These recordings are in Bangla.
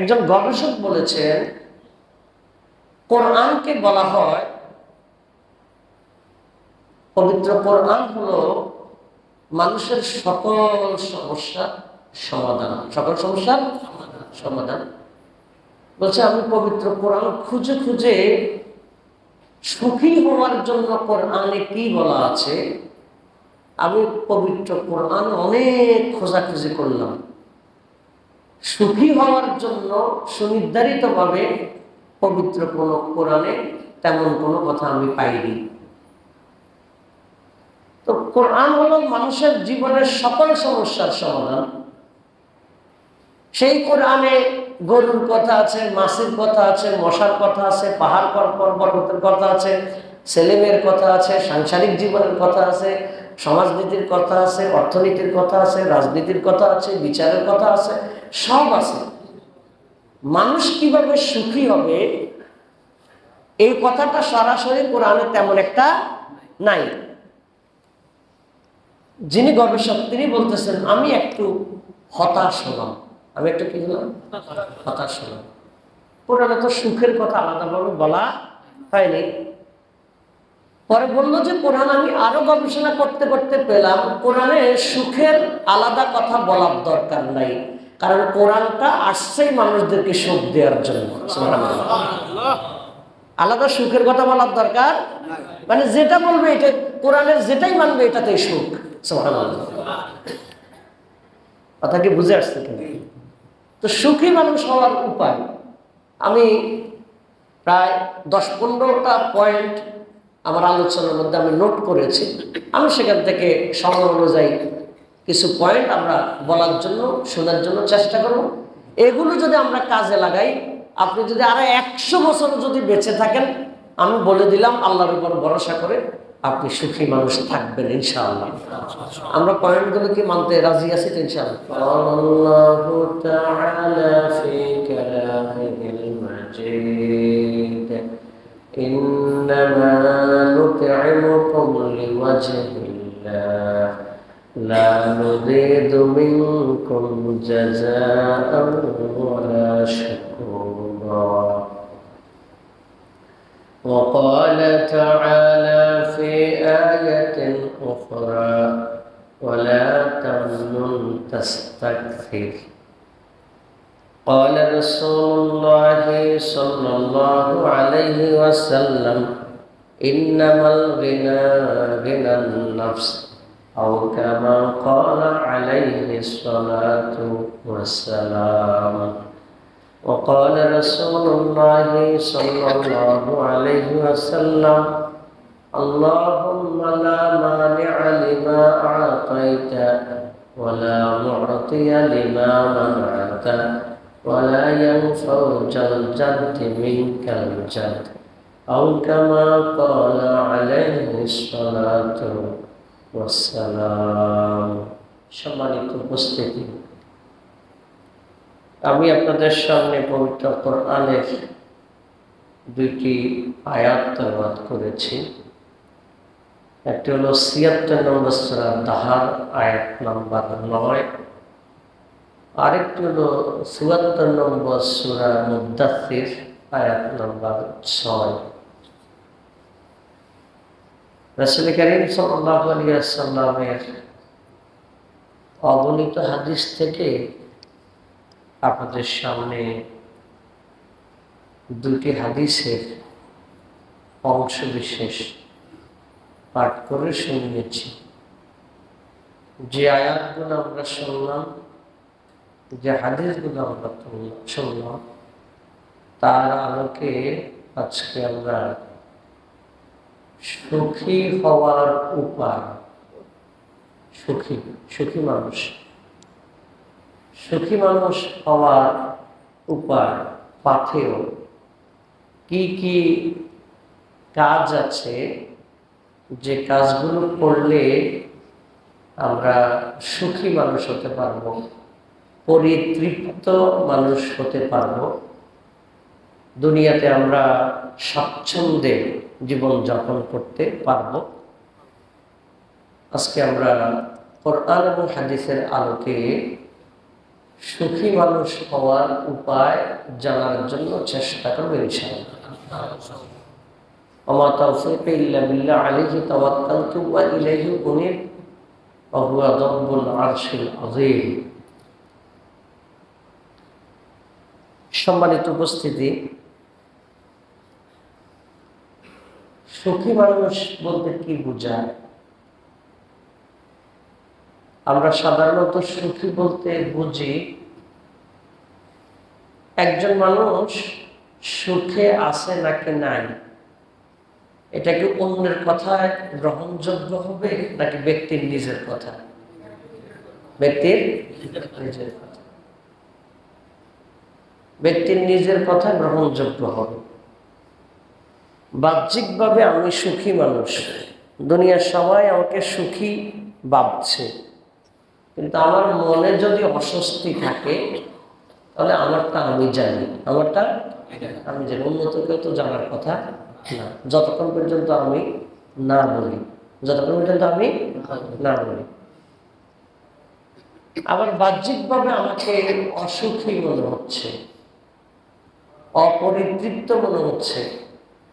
একজন গবেষক বলেছেন, কোরআনকে বলা হয়, পবিত্র কোরআন হলো মানুষের সকল সমস্যার সমাধান। সকল সমস্যার সমাধান। বলছে, আমি পবিত্র কোরআন খুঁজে খুঁজে সুখী হওয়ার জন্য কোরআনে কি বলা আছে, আমি পবিত্র কোরআন অনেক খোঁজাখুঁজি করলাম। সুখী হওয়ার জন্য সুনির্ধারিতভাবে পবিত্র কোন কোরআনে তেমন কোনো কথা আমি পাইনি। তো কোরআন হলো মানুষের জীবনের সকল সমস্যার সমাধান। সেই কোরআনে গরুর কথা আছে, মাছের কথা আছে, মশার কথা আছে, পাহাড় পর্বতের কথা আছে, ছেলেমেয়ের কথা আছে, সাংসারিক জীবনের কথা আছে, সমাজনীতির কথা আছে, অর্থনীতির কথা আছে, রাজনীতির কথা আছে, বিচারের কথা আছে, সব আছে। মানুষ কিভাবে সুখী হবে এই কথাটা সরাসরি কোরআনে তেমন একটা নাই। যিনি গবেষক তিনি বলতেছেন, আমি একটু হতাশ হলাম। আমি একটু কি হলাম? হতাশ হলাম। কোরআনে তো সুখের কথা আলাদাভাবে বলা হয়নি। পরে বললো যে কোরআন আমি আরো গবেষণা করতে করতে পেলাম কোরআনে সুখের আলাদা কথা বলার দরকার নাই, কারণ কোরআনটা আসছেই মানুষদেরকে সুখ দেওয়ার জন্য। আলাদা সুখের কথা বলার দরকার মানে যেটা বলবে এটা কোরআনের যেটাই মানবে এটাতেই সুখ। কথা কি বুঝে আসছে কিনা? তো সুখী মানুষ হওয়ার উপায় আমি প্রায় 10-15টা পয়েন্ট আমার আলোচনার মধ্যে আমি নোট করেছি। আমি সেখান থেকে সময় অনুযায়ী কিছু পয়েন্ট আমরা বলার জন্য শোনার জন্য চেষ্টা করব। এগুলো যদি আমরা কাজে লাগাই, আপনি যদি আরো 100 বছর যদি বেঁচে থাকেন, আমি বলে দিলাম আল্লাহর উপর ভরসা করে আপনি সুখী মানুষ থাকবেন ইনশাআল্লাহ। আমরা পয়েন্টগুলো কি মানতে রাজি আছি তো ইনশাআল্লাহ? আল্লাহু তাআলা ফি কালামিল মাজিদ ইন্নামা নুত'iমুকুম লিওয়াজহিল্লাহ লা নুরিদু মিনকুম জাযাআন ওয়ালা শুকুরা। وقال تعالى في آية أخرى ولا تمنن تستكثر. قال رسول الله صلى الله عليه وسلم إنما الغنى غنى النفس أو كما قال عليه الصلاة والسلام. وقال رسول الله صلى الله عليه وسلم اللهم لا مانع لما أعطيت ولا معطي لما منعت ولا ينفع ذا الجد منك الجد أو كما قال عليه الصلاة والسلام. সম্মানিত উপস্থিতি, আমি আপনাদের সামনে পবিত্র কোরআনের দুইটি আয়াত তেলাওয়াত করেছি। একটি হলো ৭৬ নম্বর সূরা দাহার আয়াত নাম্বার ৯, আরেকটি হলো ৭৪ নম্বর সূরা মুদ্দাসসির আয়াত নাম্বার ৬। রাসূল কারীম সাল্লাল্লাহু আলাইহি ওয়াসাল্লামের অগণিত হাদিস থেকে আপনাদের সামনে দুটি হাদিসের অংশ বিশেষ পাঠ করে শুনিয়েছি। যে আয়াতগুলো আমরা শুনলাম, যে হাদিসগুলো আমরা শুনলাম, তার আলোকে আজকে আমরা সুখী হওয়ার উপায়, সুখী মানুষ হওয়ার উপায়, পাথেয় কি কি কাজ আছে, যে কাজগুলো করলে আমরা সুখী মানুষ হতে পারব, পরিতৃপ্ত মানুষ হতে পারব, দুনিয়াতে আমরা স্বাচ্ছন্দ্যে জীবন যাপন করতে পারব। আজকে আমরা কোরআন এবং হাদিসের আলোকে সুখী মানুষ হওয়ার উপায় জানার জন্য চেষ্টা করবে ইনশাআল্লাহ। ওয়া মা তাওফীকি ইল্লা বিল্লাহ আলাইহি তাওয়াক্কালতু ওয়া ইলাইহি উনীব ওয়া হুয়া রাব্বুল আরশিল আযীম। সম্মানিত উপস্থিতি, সুখী মানুষ বলতে কি বোঝায়? আমরা সাধারণত সুখী বলতে বুঝি একজন মানুষ সুখে আছে নাকি নাই, এটা কি অন্যের কথায় গ্রহণযোগ্য হবে নাকি ব্যক্তির নিজের কথা? ব্যক্তির নিজের কথা। ব্যক্তির নিজের কথা গ্রহণযোগ্য হবে। বাহ্যিকভাবে আমি সুখী মানুষ, দুনিয়ার সবাই আমাকে সুখী ভাবছে, কিন্তু আমার মনে যদি অস্বস্তি থাকে তাহলে আমারটা আমি জানি, আমারটা আমি জানি, উন্নত কেউ তো জানার কথা না, যতক্ষণ পর্যন্ত আমি না বলি, যতক্ষণ পর্যন্ত আমি না বলি। আবার বাহ্যিকভাবে আমাকে অসুখী মনে হচ্ছে, অপরিতৃপ্ত মনে হচ্ছে,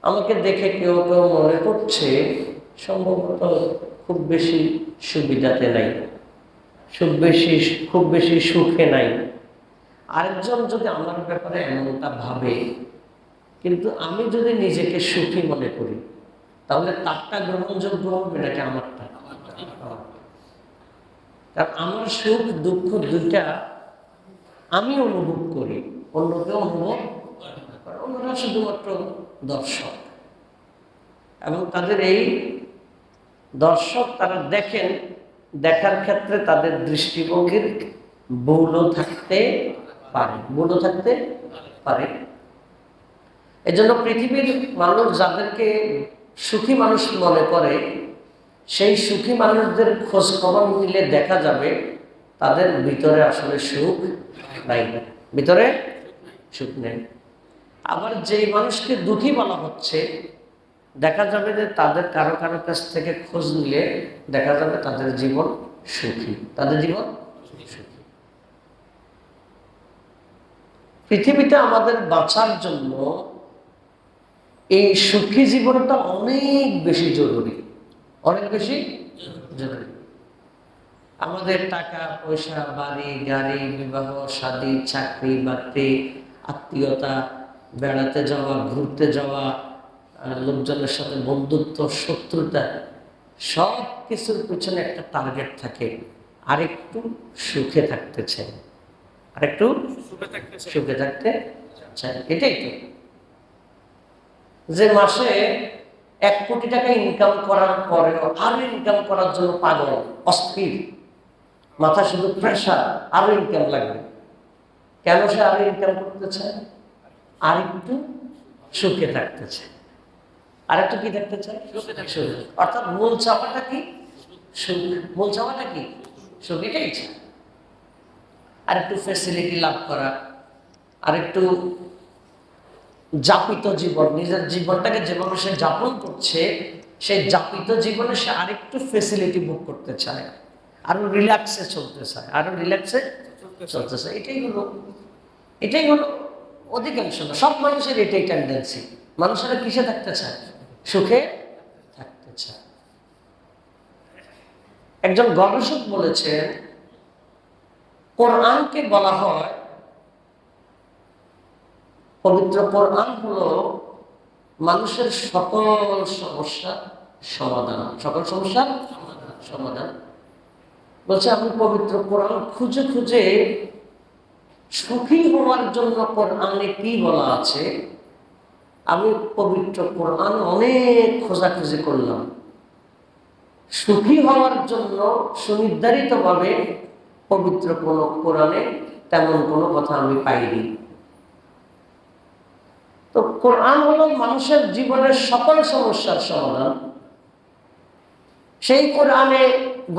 আমাকে দেখে কেউ কেউ মনে করছে সম্ভবত খুব বেশি সুবিধাতে নাই, খুব বেশি সুখে নাই। আরেকজন যদি আমার ব্যাপারে এমনটা ভাবে, কিন্তু আমি যদি নিজেকে সুখী মনে করি, তাহলে তারটা গ্রহণযোগ্য হবে নাকি আমারটা? কারণ আমার সুখ দুঃখ দুইটা আমি অনুভব করি, অন্যকে অনুভব করে। অন্যরা শুধুমাত্র দর্শক, এবং তাদের এই দর্শক তারা দেখেন, দেখার ক্ষেত্রে তাদের দৃষ্টিভঙ্গির ভুলও থাকতে পারে। এজন্য পৃথিবীর মানুষ যাদেরকে সুখী মানুষ মনে করে, সেই সুখী মানুষদের খোঁজ খবর নিলে দেখা যাবে তাদের ভিতরে আসলে সুখ নাই, ভিতরে সুখ নেই। আবার যেই মানুষকে দুঃখী বলা হচ্ছে, দেখা যাবে যে তাদের কারো কারো কাছ থেকে খোঁজ নিলে দেখা যাবে তাদের জীবন সুখী, তাদের জীবন সুখী। পৃথিবীতে আমাদের বাঁচার জন্য এই সুখী জীবনটা অনেক বেশি জরুরি, অনেক বেশি জরুরি। আমাদের টাকা পয়সা, বাড়ি গাড়ি, বিবাহ শাদী, চাকরি বাকরি, আত্মীয়তা, বেড়াতে যাওয়া, ঘুরতে যাওয়া, লোকজনের সাথে বন্ধুত্ব, শত্রুতা, সব কিছুর পিছনে একটা টার্গেট থাকে, আরেকটু সুখে থাকতে চাই, আরেকটু সুখে থাকতে চাই। এটাই তো, যে মাসে 1 কোটি টাকা ইনকাম করার পরেও আরো ইনকাম করার জন্য পাগল, অস্থির, মাথা শুধু প্রেশার, আরো ইনকাম লাগবে। কেন সে আরো ইনকাম করতে চায়? আরেকটু সুখে থাকতে চায়, আরেকটু কি থাকতে চায়? সুখ। অর্থাৎ মূল চাপাটা কি? সুখ। মূল চাপাটা কি? সুখ। এটাই চায়। আরেকটু ফ্যাসিলিটি লাভ করা, আরেকটু যাপিত জীবন, নিজের জীবনটাকে যেভাবে সে যাপন করছে, সেই যাপিত জীবনে সে আরেকটু ফ্যাসিলিটি ভোগ করতে চায়, আরো রিল্যাক্সে চলতে চায়, আরো রিল্যাক্সে চলতে চায়। এটাই হলো অধিকাংশ না, সব মানুষের এটাই টেন্ডেন্সি। মানুষেরা কিসে থাকতে চায়? সুখে থাকতে চায়। একজন গবেষক বলেছেন, কোরআনকে বলা হয়, পবিত্র কোরআন হলো মানুষের সকল সমস্যার সমাধান, সকল সমস্যার সমাধান। বলছে আমি পবিত্র কোরআন খুঁজে খুঁজে সুখী হওয়ার জন্য কোরআনে কি বলা আছে, আমি পবিত্র কোরআন অনেক খোঁজাখুঁজি করলাম। সুখী হওয়ার জন্য সুনির্ধারিতভাবে পবিত্র কোনো কোরআনে তেমন কোনো কথা আমি পাইনি। তো কোরআন হলো মানুষের জীবনের সকল সমস্যার সমাধান। সেই কোরআনে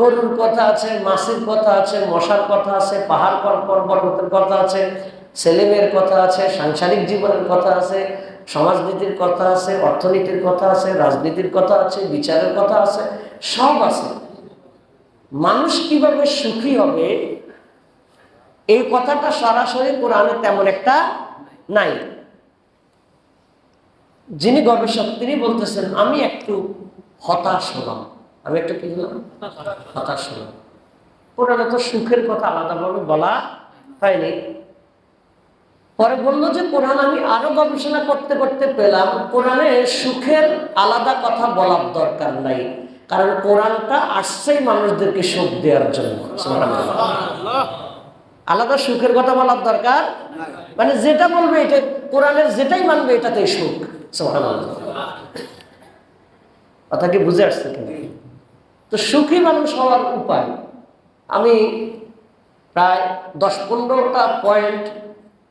গরুর কথা আছে, মাছের কথা আছে, মশার কথা আছে, পাহাড় পর্বতের কথা আছে, ছেলেমেয়ের কথা আছে, সাংসারিক জীবনের কথা আছে, সমাজনীতির কথা আছে, অর্থনীতির কথা আছে, রাজনীতির কথা আছে, বিচারের কথা আছে, সব আছে। মানুষ কিভাবে সুখী হবে এই কথাটা সরাসরি কোরআনে তেমন একটা নাই। যিনি গবেষক তিনি বলতেছেন আমি একটু হতাশ হলাম। আমি একটু কি হলাম? হতাশ হলাম। কোরআনে তো সুখের কথা আলাদাভাবে বলা হয়নি। পরে বললো যে কোরআন আমি আরো গবেষণা করতে করতে পেলাম কোরআনে সুখের আলাদা কথা বলার দরকার নাই, কারণ কোরআনটা আসছেই মানুষদেরকে সুখ দেওয়ার জন্য। আলাদা সুখের কথা বলার দরকার মানে যেটা বলবে এটা কোরআনের যেটাই মানবে এটাতেই সুখ। কথা কি বুঝে আসছে কিনা? তো সুখী মানুষ হওয়ার উপায় আমি প্রায় 10-15টা পয়েন্ট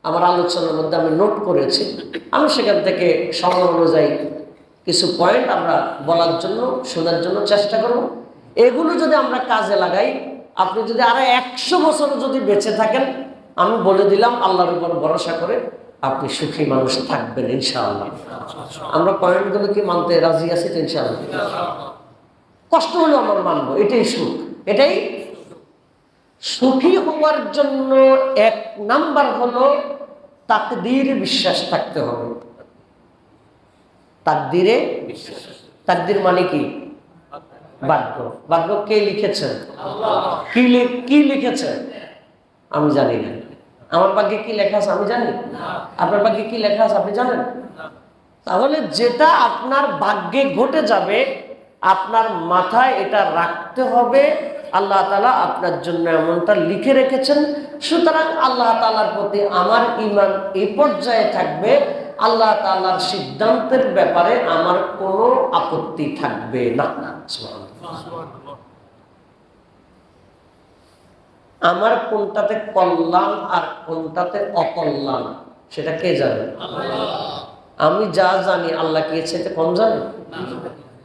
আমার আলোচনার মধ্যে আমি নোট করেছি। আমি সেখান থেকে সময় অনুযায়ী কিছু পয়েন্ট আমরা বলার জন্য শোনার জন্য চেষ্টা করব। এগুলো যদি আমরা কাজে লাগাই, আপনি যদি আরো 100 বছর যদি বেঁচে থাকেন, আমি বলে দিলাম আল্লাহর উপর ভরসা করে আপনি সুখী মানুষ থাকবেন ইনশাআল্লাহ। আমরা পয়েন্টগুলো কি মানতে রাজি আছি ইনশাআল্লাহ? কষ্ট হলো আমার মানবো, এটাই সুখ। এটাই সুখী হওয়ার জন্য 1 নাম্বার হলো তাকদীরে বিশ্বাস থাকতে হবে। তাকদীরে বিশ্বাস। তাকদীর মানে কি? ভাগ্য। ভাগ্য কে লিখেছেন? আল্লাহ। কি লিখেছেন? আমি জানি না। আমার ভাগ্যে কি লেখা আছে আমি জানি না। আপনার ভাগ্যে কি লেখা আছে আপনি জানেন না। তাহলে যেটা আপনার ভাগ্যে ঘটে যাবে আপনার মাথায় এটা রাখতে হবে আল্লাহ তাআলা আপনার জন্য এমনটা লিখে রেখেছেন। সুতরাং আল্লাহ তাআলার প্রতি আমার ঈমান এই পর্যায়ে থাকবে, আল্লাহ তাআলার সিদ্ধান্তের ব্যাপারে আমার কোনো আপত্তি থাকবে না। আমার কোনটাতে কল্যাণ আর কোনটাতে অকল্যাণ সেটা কে জানে? আমি যা জানি আল্লাহ কি এর চাইতে কম জানে?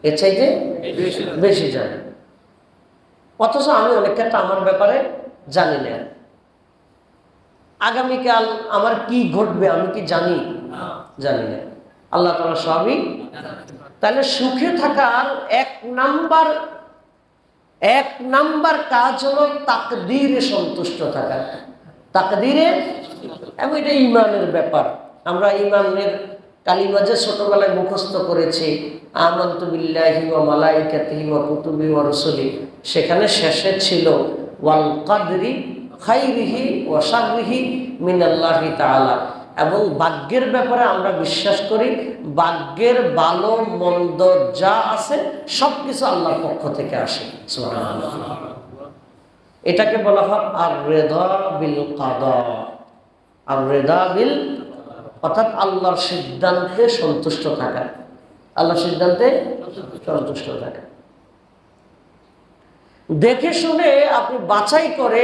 এর চাইতে বেশি জানে। অথচ আমি অনেক ক্ষেত্রে আমার ব্যাপারে জানি না। আগামীকাল আমার কি ঘটবে আমি কি জানি? জানি না। আল্লাহ তাআলা সবই। তাহলে সুখে থাকার 1 নাম্বার কাজ হলো তাকদীরে সন্তুষ্ট থাকা। তাকদীরে, এবং এটা ঈমানের ব্যাপার। আমরা ঈমানের কালিমা যে ছোটবেলায় মুখস্থ করেছি, আমানতু বিল্লাহি ওয়া মালাইকাতিহি ওয়া কুতুবিহি ওয়া রুসুলি, সেখানে শেষে ছিল ওয়াল কদরি খাইরিহি ওয়া শাররিহি মিনাল্লাহি তাআলা। এবং ভাগ্যের ব্যাপারে আমরা বিশ্বাস করি ভাগ্যের ভালো মন্দ যা আছে সবকিছু আল্লাহর পক্ষ থেকে আসে। সুবহানাল্লাহ। এটাকে বলা হয় আর রিদা বিল কাদা। আর রিদা বিল, অর্থাৎ আল্লাহর সিদ্ধান্তে সন্তুষ্ট থাকা। আল্লাহর সিদ্ধান্তে সন্তুষ্ট থাকা। দেখে শুনে আপনি বাছাই করে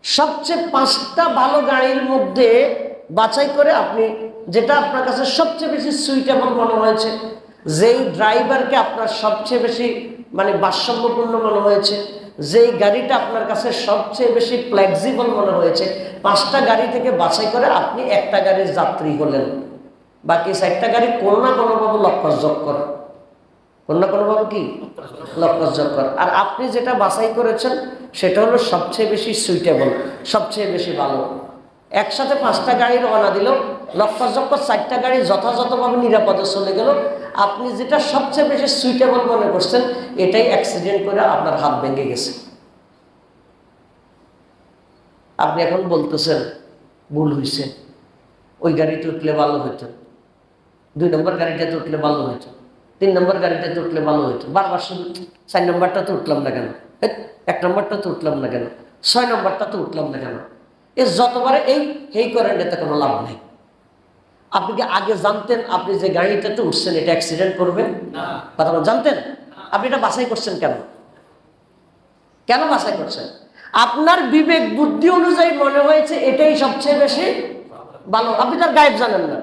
সবচেয়ে 5টা ভালো গাড়ির মধ্যে বাছাই করে আপনি যেটা আপনার কাছে সবচেয়ে বেশি সুইটেবল মনে হয়েছে, যেই ড্রাইভারকে আপনার সবচেয়ে বেশি মানে ভারসাম্যপূর্ণ মনে হয়েছে, যেই গাড়িটা আপনার কাছে সবচেয়ে বেশি ফ্লেক্সিবল মনে হয়েছে, 5টা গাড়ি থেকে বাছাই করে আপনি একটা গাড়ির যাত্রী হলেন। বাকি 4টা গাড়ি কোনো না কোনোভাবে লক্ষ্যযোগ করে, কোনো না কোনোভাবে কি লক্ষ্যযোগ করে। আর আপনি যেটা বাছাই করেছেন সেটা হলো সবচেয়ে বেশি সুইটেবল, সবচেয়ে বেশি ভালো। একসাথে 5টা গাড়ি রওনা দিল, লক্ষ্যযোগ 4টা গাড়ি যথাযথভাবে নিরাপদে চলে গেল। আপনি যেটা সবচেয়ে বেশি সুইটেবল মনে করছেন এটাই অ্যাক্সিডেন্ট করে আপনার হাত ভেঙে গেছে। আপনি এখন বলতেছেন ভুল হয়েছে, ওই গাড়িতে উঠলে ভালো হইতো, 2 নম্বর গাড়িটাতে উঠলে ভালো হইতো, 3 নম্বর গাড়িটাতে উঠলে ভালো হইতো। বারবার শুধু 4 নম্বরটাতে উঠলাম না কেন, 1 নম্বরটাতে উঠলাম না কেন, 6 নম্বরটাতে উঠলাম না কেন। এ যতবারে এই করেন এতে কোনো লাভ নেই। আপনি কি আগে জানতেন আপনি যে গাড়িটাতে উঠছেন এটা অ্যাক্সিডেন্ট করবে? কথা জানতেন? আপনি এটা বাছাই করছেন কেন? কেন বাছাই করছেন? আপনার বিবেক বুদ্ধি অনুযায়ী মনে হয়েছে এটাই সবচেয়ে বেশি ভালো। আপনি তার গায়েব জানেন না।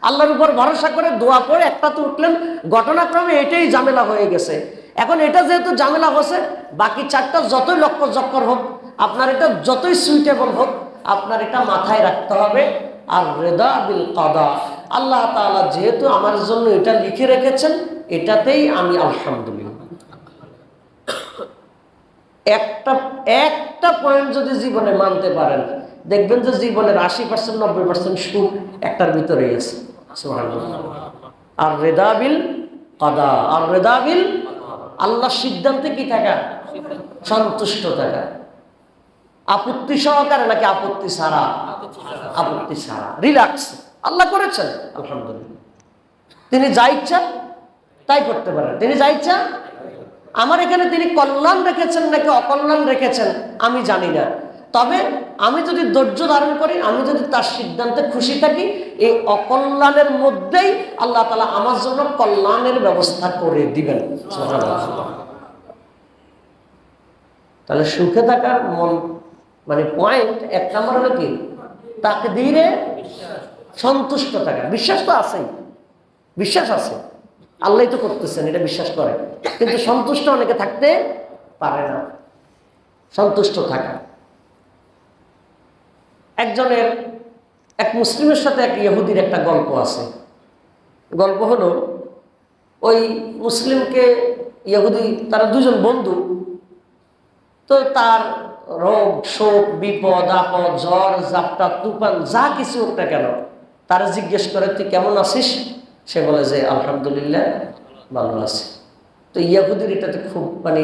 আল্লাহর উপর ভরসা করে দোয়া করে একটাতে উঠলেন, ঘটনাক্রমে এটাই ঝামেলা হয়ে গেছে। এখন এটা যেহেতু ঝামেলা হচ্ছে, বাকি 4টা যতই লক্ষ্যচক্কর হোক, আপনার এটা যতই সুইটেবল হোক, আপনার এটা মাথায় রাখতে হবে আর রিদা বিল কাদা। আল্লাহ তাআলা যেহেতু আমার জন্য এটা লিখে রেখেছেন এটাতেই আমি আলহামদুলিল্লাহ। একটা একটা পয়েন্ট যদি জীবনে মানতে পারেন, দেখবেন যে জীবনের 80% 90% সুখ একটার ভিতরেই আছে। সুবহানাল্লাহ। আর রেদা বিল কাদা, আর রেদা বিল, আল্লাহর সিদ্ধান্তে কি থাকা, সন্তুষ্ট থাকা। আপত্তি সহকারে নাকি আপত্তি ছাড়া? আপত্তি ছাড়া, রিল্যাক্স। আল্লাহ করেছেন আলহামদুলিল্লাহ, তিনি যা ইচ্ছা তাই করতে পারেন, তিনি যা ইচ্ছা। আমার এখানে তিনি কল্যাণ রেখেছেন নাকি অকল্যাণ রেখেছেন আমি জানি না, তবে আমি যদি ধৈর্য ধারণ করি, আমি যদি তার সিদ্ধান্তে খুশি থাকি, এই অকল্যাণের মধ্যেই আল্লাহ তাআলা আমার জন্য কল্যাণের ব্যবস্থা করে দিবেন। তাহলে সুখে থাকার মন মানে পয়েন্ট এক নম্বর হলো কি, তাকদীরে সন্তুষ্ট থাকা। বিশ্বাস তো আছেই, বিশ্বাস আছে, আল্লাহই তো করতেছেন, এটা বিশ্বাস করে, কিন্তু সন্তুষ্ট অনেকে থাকতে পারে না। সন্তুষ্ট থাকা, এক মুসলিমের সাথে এক ইহুদির একটা গল্প আছে। গল্প হলো, ওই মুসলিমকে ইহুদি, তারা দুজন বন্ধু, তো তার রোগ শোক বিপদ আপদ ঝড় ঝাপটা তুফান যা কিছু হোক না কেন, তারা জিজ্ঞেস করে তুই কেমন আছিস? সে বলে যে আলহামদুলিল্লাহ ভালো আছি। তো ইহুদির এটাতে খুব মানে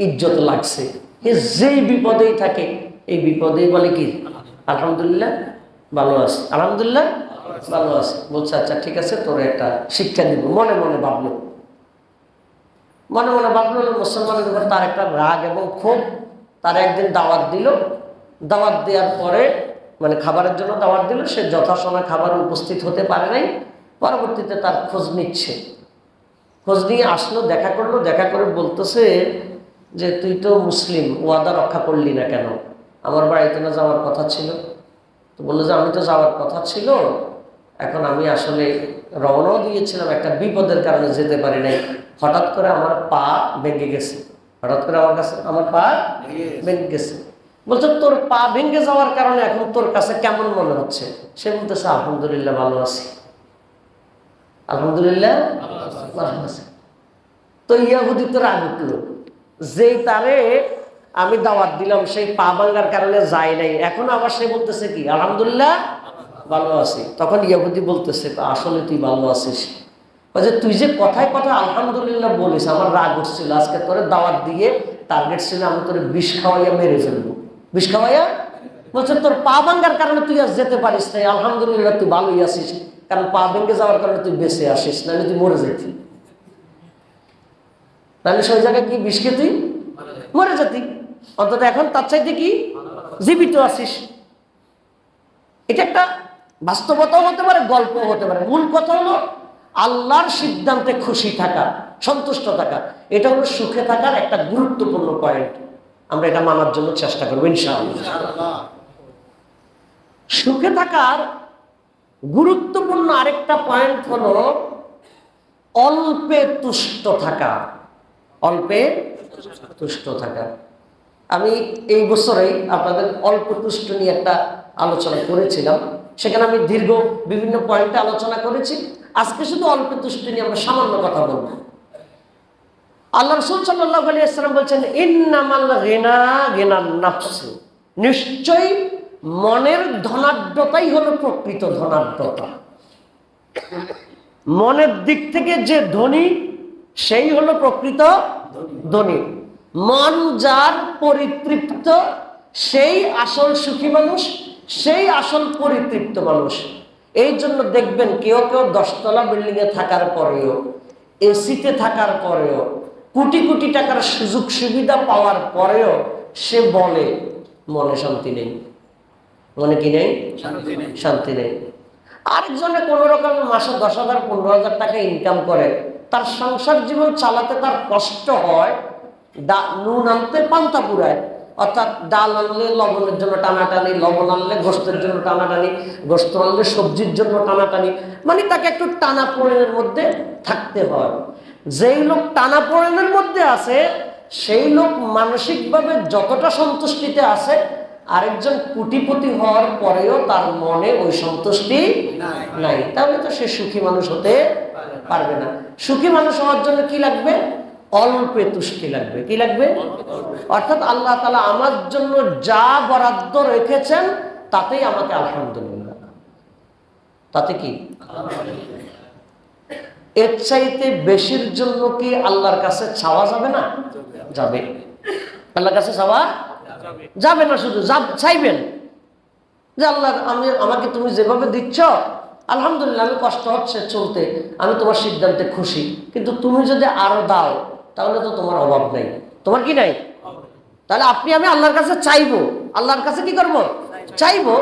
ইজ্জত লাগছে, যেই বিপদেই থাকে এই বিপদেই বলে কি আলহামদুলিল্লাহ ভালো আছে, আলহামদুলিল্লাহ ভালো আছে। বলছে আচ্ছা ঠিক আছে, তোর একটা শিক্ষা দিব। মনে মনে ভাবলো, মুসলমানের উপর তার একটা রাগ এবং ক্ষোভ। তার একদিন দাওয়াত দিল, দাওয়াত দেওয়ার পরে মানে খাবারের জন্য দাওয়াত দিল, সে যথাসময়ে খাবার উপস্থিত হতে পারে নাই। পরবর্তীতে তার খোঁজ নিচ্ছে, খোঁজ নিয়ে আসলো, দেখা করলো, দেখা করে বলতেছে যে তুই তো মুসলিম, ওয়াদা রক্ষা করলি না কেন? আমার বাড়িতে না যাওয়ার কথা ছিল? তো বললো যে আমি তো যাওয়ার কথা ছিল, এখন আমি আসলে রওনাও দিয়েছিলাম, একটা বিপদের কারণে যেতে পারি নাই। হঠাৎ করে আমার পা ভেঙে গেছে, হঠাৎ করে আমার পা ভেঙে গেছে। বলছে তোর পা ভেঙে যাওয়ার কারণে এখন তোর কাছে কেমন মনে হচ্ছে? সে বলতেছে আলহামদুলিল্লাহ ভালো আছি, আলহামদুলিল্লাহ ভালো আছে। তো ইহুদি তো রাগ উঠলো, যেই তারে আমি দাওয়াত দিলাম সেই পা ভাঙার কারণে যায় নাই, এখন আবার সে বলতেছে কি আলহামদুলিল্লাহ ভালো আছি। তখন ইহুদি বলতেছে আসলে তুই ভালো আছিস? যে তুই যে কথায় কথায় আলহামদুলিল্লাহ বলিস, আমার রাগ উঠছিল, আজকে তোরে দাওয়াত দিয়ে টার্গেট ছিল আমি তোরে বিষ খাওয়াইয়া মেরে ফেলবো। বিষ খাওয়াইয়া বলছে তোর পা ভাঙ্গার কারণে তুই আজ যেতে পারিস নাই, আলহামদুলিল্লাহ তুই ভালোই আছিস, কারণ পা ভেঙে যাওয়ার কারণে তুই বেঁচে আসিস, নাহলে তুই মরে যেতি, নাহলে সেই জায়গায় কি বিষ খেয়ে তুই মরে যেতি। অন্তত এখন তার চাইতে কি জীবিত আছিস। এটা একটা বাস্তবতাও হতে পারে, গল্প হতে পারে। মূল কথা হলো আল্লাহর সিদ্ধান্তে খুশি থাকা, সন্তুষ্ট থাকা, এটা হলো সুখে থাকার একটা গুরুত্বপূর্ণ পয়েন্ট। আমরা এটা মানার জন্য চেষ্টা করবো ইনশাআল্লাহ। সুখে থাকার গুরুত্বপূর্ণ আরেকটা পয়েন্ট হলো অল্পে তুষ্ট থাকা, অল্পে তুষ্ট থাকা। আমি এই বছরেই আপনাদের অল্প তুষ্ট নিয়ে একটা আলোচনা করেছিলাম, সেখানে আমি দীর্ঘ বিভিন্ন পয়েন্টে আলোচনা করেছি। আজকে শুধু অল্প তুষ্ট নিয়ে আমরা সামান্য কথা বলব। আল্লাহ রাসূল সাল্লাল্লাহু আলাইহি ওয়াসাল্লাম বলেছেন ইন্নামাল গিনা গিনান নাফস, নিশ্চয়ই মনের ধনাঢ্যতাই হলো প্রকৃত ধনাঢ্যতা। মনের দিক থেকে যে ধনী সেই হলো প্রকৃত ধনী। মন যার পরিতৃপ্ত সেই আসল সুখী মানুষ, সেই আসল পরিতৃপ্ত মানুষ। এই জন্য দেখবেন কেউ কেউ 10তলা বিল্ডিং এ থাকার পরেও, এসিতে থাকার পরেও, কোটি কোটি টাকার সুযোগ সুবিধা পাওয়ার পরেও সে বলে মনে শান্তি নেই। মনে কি নেই? শান্তি নেই। আরেকজনে কোনো রকম মাসে 10,000 15,000 টাকা ইনকাম করে, তার সংসার জীবন চালাতে তার কষ্ট হয়, নুন আনতে পান্তা পুরায়, অর্থাৎ ডাল আনলে লবণের জন্য টানাটানি, লবণ আনলে গোস্তের জন্য টানাটানি, গোস্ত আনলে সবজির জন্য টানাটানি, মানে তাকে একটু টানাপোড়েনের মধ্যে থাকতে হয়। যেই লোক টানাপোড়েনের মধ্যে আছে সেই লোক মানসিকভাবে যতটা সন্তুষ্টিতে আছে, আরেকজন কোটিপতি হওয়ার পরেও তার মনে ওই সন্তুষ্টি নাই, তাহলে তো সে সুখী মানুষ হতে পারবে না। সুখী মানুষ হওয়ার জন্য কি লাগবে? অল্পে তুষ্টি লাগবে। কি লাগবে? অর্থাৎ আল্লাহ তাআলা আমার জন্য যা বরাদ্দ রেখেছেন তাতেই আমাকে আলহামদুলিল্লাহ। তাতে কি এর চাইতে বেশির জন্য কি আল্লাহর কাছে চাওয়া যাবে না? যাবে। আল্লাহর কাছে চাওয়া যাবে না, শুধু চাইবেন যে আল্লাহ আমাকে তুমি যেভাবে দিচ্ছ আলহামদুলিল্লাহ, আমি কষ্ট হচ্ছে চলতে, আমি তোমার সিদ্ধান্তে খুশি, কিন্তু তুমি যদি আরো দাও তাহলে তো তোমার অভাব নাই। তোমার কি নাই? তাহলে আমি আল্লাহর কাছে চাইবো। আল্লাহর কাছে কি করব? চাইবো।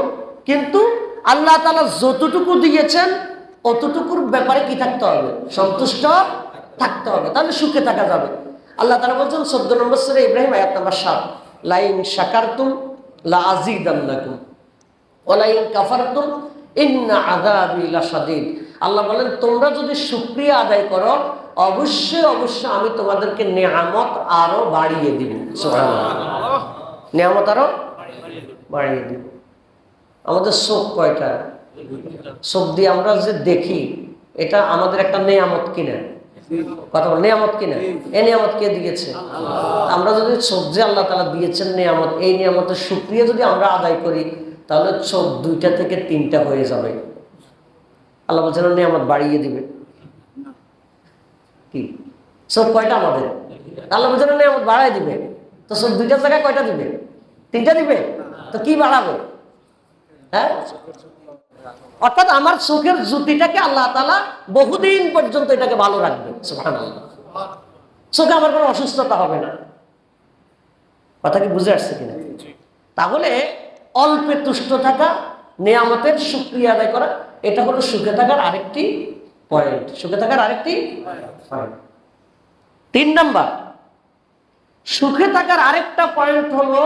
কিন্তু আল্লাহ তাআলা যতটুকু দিয়েছেন অতটুকুর ব্যাপারে কি থাকতে হবে? সন্তুষ্ট থাকতে হবে, তাহলে সুখে থাকা যাবে। আল্লাহ তাআলা বলছেন 14 নম্বর সূরা ইব্রাহিম আয়াত নাম্বার 7, লাইন শাকারতুম লা আযীদান্নাকুম ওয়া লাইন কাফারতুম ইন্না আযাবি লাশাদীদ। আল্লাহ বলেন তোমরা যদি শুকরিয়া আদায় করো অবশ্যই অবশ্যই আমি তোমাদেরকে নিয়ামত আরো বাড়িয়ে দিব। সুবহানাল্লাহ, নিয়ামত আরো বাড়িয়ে দিব। আমাদের চোখ কয়টা? চোখ দিয়ে আমরা যে দেখি এটা আমাদের একটা নিয়ামত কিনা? কথা বল, নিয়ামত কিনা? এই নিয়ামত কে দিয়েছে? আমরা যদি চোখ যে আল্লাহ তাআলা দিয়েছেন নিয়ামত, এই নিয়ামতের শুকরিয়া যদি আমরা আদায় করি তাহলে চোখ 2টা থেকে 3টা হয়ে যাবে। আল্লাহ বলছেন নিয়ামত বাড়িয়ে দিবে। কি চোখ কয়টা আমাদের? আল্লাহ বলছেন নিয়ামত বাড়াই দিবে। তো চোখ 2টার জায়গায় কয়টা দিবে? 3টা দিবে। তো কি বাড়াবে? হ্যাঁ, অর্থাৎ আমার চোখের জ্যোতিটাকে আল্লাহ তাআলা বহুদিন পর্যন্ত এটাকে ভালো রাখবে। সুবহানাল্লাহ, চোখে আমার কোনো অসুস্থতা হবে না। কথা কি বুঝে আসছে কিনা? তাহলে অল্পে তুষ্ট থাকা, নিয়ামতের শুকরিয়া আদায় করা, এটা হলো সুখে থাকার আরেকটি পয়েন্ট। সুখে থাকার আরেকটি পয়েন্ট। 3 নাম্বার, সুখে থাকার আরেকটা পয়েন্ট হলো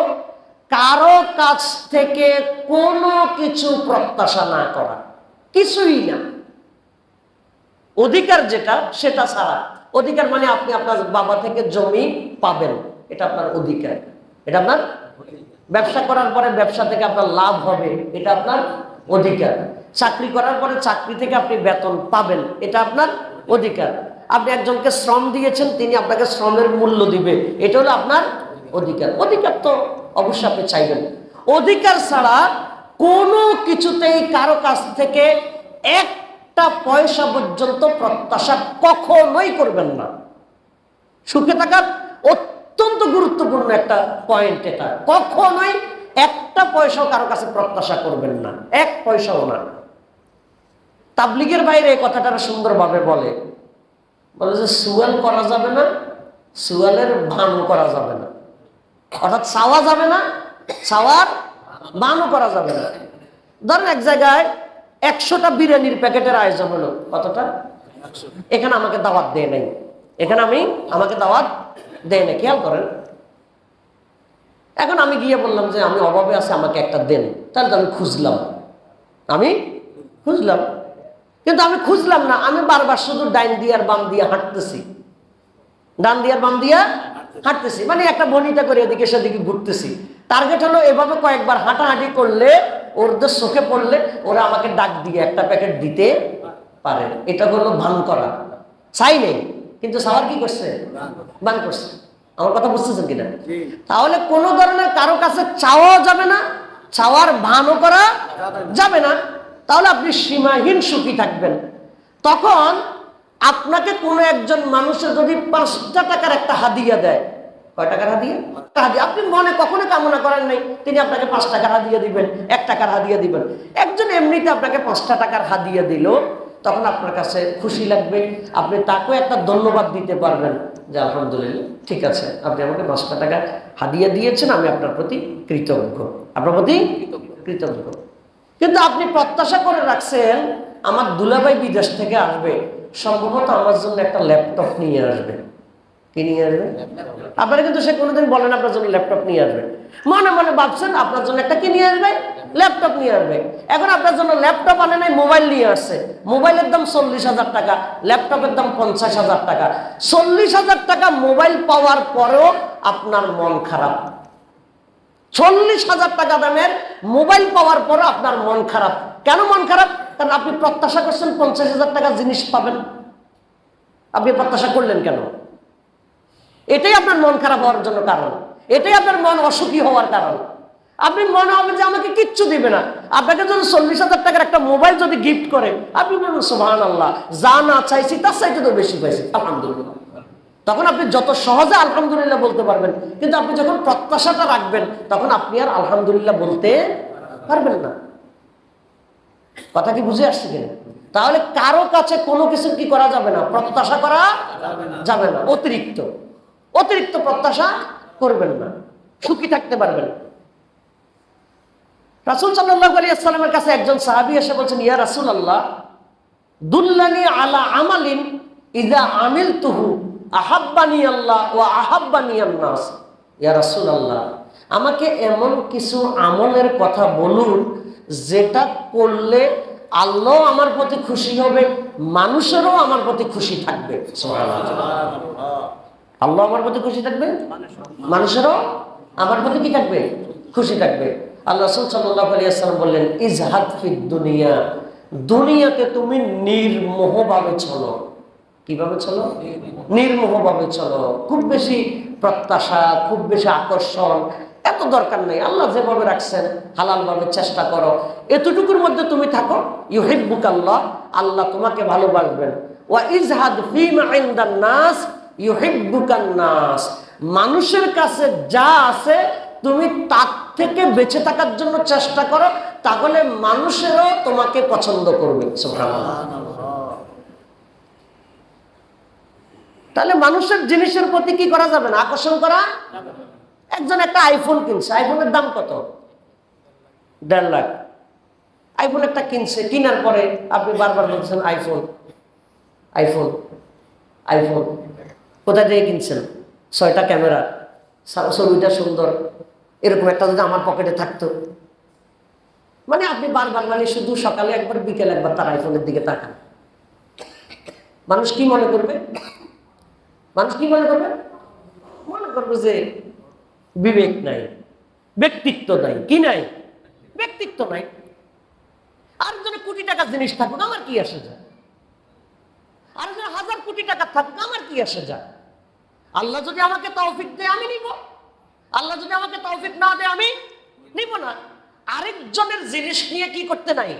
কারো কাছ থেকে কোনো কিছু প্রত্যাশা না করা। কিছুই না, অধিকার যেটা সেটা ছাড়া। অধিকার মানে আপনি আপনার বাবা থেকে জমি পাবেন, এটা আপনার অধিকার। এটা আপনার ব্যবসা করার পরে ব্যবসা থেকে আপনার লাভ হবে, এটা আপনার অধিকার। চাকরি করার পরে চাকরি থেকে আপনি বেতন পাবেন, এটা আপনার অধিকার। আপনি একজনকে শ্রম দিয়েছেন, তিনি আপনাকে শ্রমের মূল্য দিবে, এটা হলো আপনার অধিকার। অধিকার তো অবশ্যই আপনি চাইবেন। অধিকার ছাড়া কোনো কিছুতেই কারো কাছ থেকে একটা পয়সা পর্যন্ত প্রত্যাশা কখনোই করবেন না। সুখে থাকার অত্যন্ত গুরুত্বপূর্ণ একটা পয়েন্ট এটা। কখনোই একটা পয়সাও কারো কাছে প্রত্যাশা করবেন না, 1 পয়সাও না। তাবলীগের বাইরে এই কথাটা সুন্দরভাবে বলে যে সুয়াল করা যাবে না, সুয়ালের ভান করা যাবে না। অর্থাৎ চাওয়া যাবে না, চাওয়ার ভানও করা যাবে না। ধরেন এক জায়গায় 100টা বিরিয়ানির প্যাকেটের আয়োজন হলো। কতটা? এখানে আমাকে দাওয়াত দেয় নাই, এখানে আমাকে দাওয়াত দেয় না, খেয়াল করেন। এখন আমি গিয়ে বললাম যে আমি অভাবে আছে, আমাকে একটা দেন। তাহলে তো আমি খুঁজলাম, কিন্তু আমি খুঁজলাম না, আমি বারবার শুধু ডাইন দিয়ে আর বাম দিয়ে হাঁটতেছি, ডান দিয়ে আর বাম দিয়ে হাঁটতেছি, মানে একটা বনিতা করে এদিকে সেদিকে ঘুরতেছি। টার্গেট হলো এভাবে কয়েকবার হাঁটাহাঁটি করলে ওদের চোখে পড়লে ওরা আমাকে ডাক দিয়ে একটা প্যাকেট দিতে পারে। এটা হলো ভান করা। চাই নেই, কিন্তু সাওয়ার কি করছে? ভান করছে। আমার কথা বুঝতেছেন কিনা? তাহলে কোনো ধরনের কারো কাছে চাওয়াও যাবে না, চাওয়ার ভানও করা যাবে না। তাহলে আপনি সীমাহীন সুখী থাকবেন। তখন আপনাকে কোনো একজন মানুষের যদি 5টা টাকার একটা হাদিয়া দেয়, কয় টাকার হাদিয়া? আপনি মনে কখনো কামনা করেন নাই তিনি আপনাকে 5 টাকার হাদিয়া দিবেন, 1 টাকার হাদিয়া দিবেন। একজন এমনিতে আপনাকে 5টা টাকার হাদিয়া দিল, তখন আপনার কাছে খুশি লাগবে। আপনি তাকেও একটা ধন্যবাদ দিতে পারবেন যে আলহামদুলিল্লাহ, ঠিক আছে, আপনি আমাকে 5টা টাকা হাদিয়া দিয়েছেন, আমি আপনার প্রতি কৃতজ্ঞ, আপনার প্রতি কৃতজ্ঞ। কিন্তু আপনি প্রত্যাশা করে রাখছেন আমার দুলাভাই বিদেশ থেকে আসবে, সম্ভবত আমার জন্য একটা ল্যাপটপ নিয়ে আসবে। কি নিয়ে আসবে? আপনারা কিন্তু সে কোনোদিন বলেন আপনার জন্য ল্যাপটপ নিয়ে আসবে। মনে মনে ভাবছেন আপনার জন্য একটা কি নিয়ে আসবে? ল্যাপটপ নিয়ে আসবে। এখন আপনার জন্য ল্যাপটপ আনে নাই, মোবাইল নিয়ে আসছে। মোবাইলের দাম 40,000 টাকা, ল্যাপটপের দাম 50,000 টাকা। 40,000 টাকা মোবাইল পাওয়ার পরেও আপনার মন খারাপ। 40,000 টাকা দামের মোবাইল পাওয়ার পরও আপনার মন খারাপ। কেন মন খারাপ? কারণ আপনি প্রত্যাশা করছেন 50,000 টাকা জিনিস পাবেন। আপনি প্রত্যাশা করলেন কেন? এটাই আপনার মন খারাপ হওয়ার জন্য কারণ, এটাই আপনার মন অসুখী হওয়ার কারণ। আপনি মনে হবে যে আমাকে কিচ্ছু দিবে না, আপনাকে যদি 40,000 টাকার একটা মোবাইল যদি গিফট করে, আপনি বলবেন সুবহানাল্লাহ, যা না চাইছি তার চাইতে তো বেশি পাইছি, আলহামদুলিল্লাহ। তখন আপনি যত সহজে আলহামদুলিল্লাহ বলতে পারবেন, কিন্তু আপনি যখন প্রত্যাশাটা রাখবেন তখন আপনি আর আলহামদুলিল্লাহ বলতে পারবেন না। কথা কি বুঝে আসছে কিনা? তাহলে কারো কাছে কোনো কিছু কি করা যাবে না, প্রত্যাশা করা যাবে না। অতিরিক্ত প্রত্যাশা করবেন না, সুখী থাকতে পারবেন। রাসূল সাল্লাল্লাহু আলাইহি ওয়াসাল্লামের কাছে একজন সাহাবী এসে বলছেন, ইয়া রাসূলুল্লাহ, দুল্লানি আলা আমালিন ইযা আমিলতুহু আহাব্বানি আল্লাহ ওয়া আহাব্বানি আন-নাস। ইয়া রাসূলুল্লাহ, আমাকে এমন কিছু আমলের কথা বলুন যেটা করলে আল্লাহ আমার প্রতি খুশি হবে, মানুষেরও আমার প্রতি খুশি থাকবে। সুবহানাল্লাহ। আল্লাহ আমার প্রতি খুশি থাকবে, মানুষেরও আমার প্রতি কি থাকবে, খুশি থাকবে। আল্লাহ রাসূল সাল্লাল্লাহু আলাইহি ওয়াসাল্লাম বললেন, ইজহাদ ফিদ দুনিয়া, দুনিয়াতে তুমি নির্মোহভাবে চলো। কিভাবে চলো? নির্মোহভাবে চলো। খুব বেশি প্রত্যাশা, খুব বেশি আকর্ষণ এত দরকার নেই। আল্লাহ যেভাবে রাখছেন হালাল ভাবে চেষ্টা করো, এতটুকুর মধ্যে তুমি থাকো। ইউহিব্বুকাল্লাহ, আল্লাহ তোমাকে ভালোবাসবেন। ওয়া ইজহাদ ফীমা ইনদান নাস ইউহিব্বুকান নাস, মানুষের কাছে যা আছে তুমি তার থেকে বেঁচে থাকার জন্য চেষ্টা করো, তাহলে মানুষেরও তোমাকে পছন্দ করবে। সুবহানাল্লাহ। তাহলে মানুষের জিনিসের প্রতি কি করা যাবে না, আকর্ষণ করা। একজন একটা আইফোন কিনছে, আইফোনের দাম কত? 1.5 লাখ। আইফোন একটা কিনছে, কিনার পরে আপনি বারবার বলছেন আইফোন আইফোন আইফোন। কোথা থেকে কিনছেন? 6টা ক্যামেরা, ছবিটা সুন্দর, এরকম একটা যদি আমার পকেটে থাকতো। মানে আপনি বারবার, মানে শুধু সকালে একবার বিকেলে একবার তার আইফোনের দিকে তাকান। মানুষ কি মনে করবে? মানুষ কি মনে করবে? মনে করবে যে বিবেক নাই, ব্যক্তিত্ব নাই। কি নাই? ব্যক্তিত্ব নাই। আরেকজনে কোটি টাকার জিনিস থাকুক, আমার কি আসে যায়? আরেকজন 1000 কোটি টাকা থাকুক, আমার কি আসে যায়? আল্লাহ যদি আমাকে তৌফিক দেয় আমি নিব, আল্লাহ যদি আমাকে তৌফিক না দেয় আমি নিব না। আরেকজনের জিনিস নিয়ে কি করতে নাই,